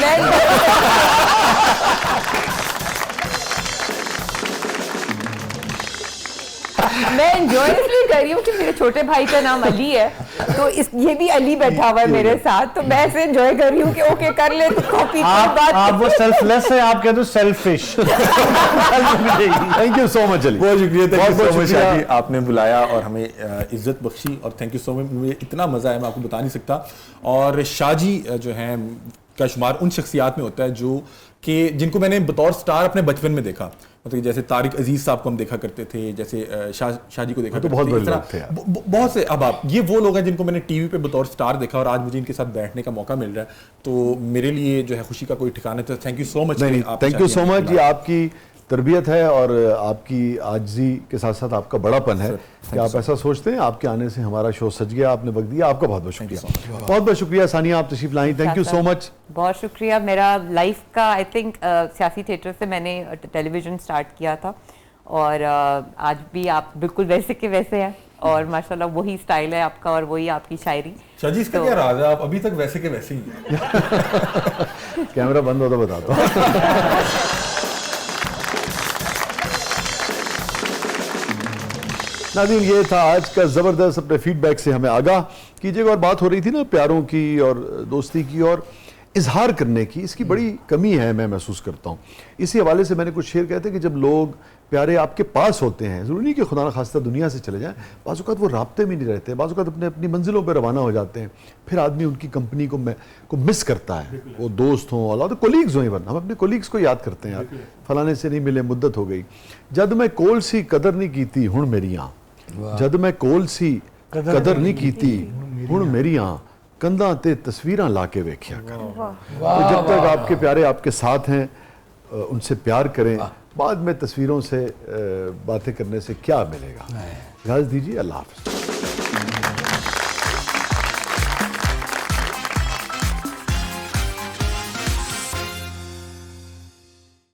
मैं एंजॉय इसलिए कर रही हूँ कि मेरे छोटे भाई का नाम अली है, तो ये भी अली बैठा हुआ है मेरे साथ, तो मैं ऐसे एंजॉय कर रही हूँ कि ओके कर ले तो कॉपी आप वो सेल्फलेस है, आप कह दो selfish. Thank you so much Ali, बहुत शुक्रिया। बहुत शुक्रिया कि आपने बुलाया और हमें इज्जत बख्शी, और थैंक यू सो मच। मुझे इतना मजा आया मैं आपको बता नहीं सकता। और शाहजी जो है का शुमार उन शख्सियात में होता है जो कि जिनको मैंने बतौर स्टार अपने बचपन में देखा, मतलब जैसे तारिक अजीज साहब को हम देखा करते थे, जैसे शाहजी को देखा तो बहुत बड़े लोग थे बहुत से। अब आप ये वो लोग हैं जिनको मैंने टीवी पे बतौर स्टार देखा, और आज मुझे इनके साथ बैठने का मौका मिल रहा है, तो मेरे लिए जो है खुशी का कोई ठिकाना था। Thank you so much. Thank you so much. ये आपकी तरबियत है और आपकी आजिज़ी के साथ साथ आपका बड़ापन है कि आप ऐसा सोचते हैं। आपके आने से हमारा शो सज गया, आपने वक्त दिया, आपका बहुत बहुत शुक्रिया। बहुत बहुत शुक्रिया सानिया, आप तशरीफ लाई। Thank you so much. बहुत शुक्रिया। मेरा लाइफ का आई थिंक सियासी थिएटर से मैंने टेलीविज़न स्टार्ट किया था, और आज भी आप बिल्कुल वैसे के वैसे हैं, और माशाल्लाह वही स्टाइल है आपका और वही आपकी शायरी। शाहजी इसका क्या राज है, आप अभी तक वैसे के वैसे ही कैमरा बंद हो तो बताता हूँ। नाज़रीन, ये था आज का ज़बरदस्त। अपने फीडबैक से हमें आगाह कीजिएगा। और बात हो रही थी ना प्यारों की और दोस्ती की और इजहार करने की, इसकी बड़ी कमी है मैं महसूस करता हूँ। इसी हवाले से मैंने कुछ शेर कहते हैं कि जब लोग प्यारे आपके पास होते हैं, ज़रूरी नहीं कि खुदा न खास्ता दुनिया से चले जाएं, बाज़ औक़ात वो राब्ते में नहीं रहते, बाज़ औक़ात अपने अपनी मंजिलों पर रवाना हो जाते हैं, फिर आदमी उनकी कंपनी को मिस करता है। वो दोस्त हों, औलाद, कोलीग्स हों, इवन हम अपने कोलीग्स को याद करते हैं, यार फलाने से नहीं मिले, मुद्दत हो गई। जद मैं कोल सी कदर नहीं की थी हुण मेरियां, जद मैं कोल सी कदर नहीं की थी हुण मेरियां, कंधा ते तस्वीरां ला के वेख्या कर। तो जब तक आपके प्यारे आपके साथ हैं, उनसे प्यार करें। बाद में तस्वीरों से बातें करने से क्या मिलेगा। इजाज़त दीजिए, अल्लाह हाफ़िज़।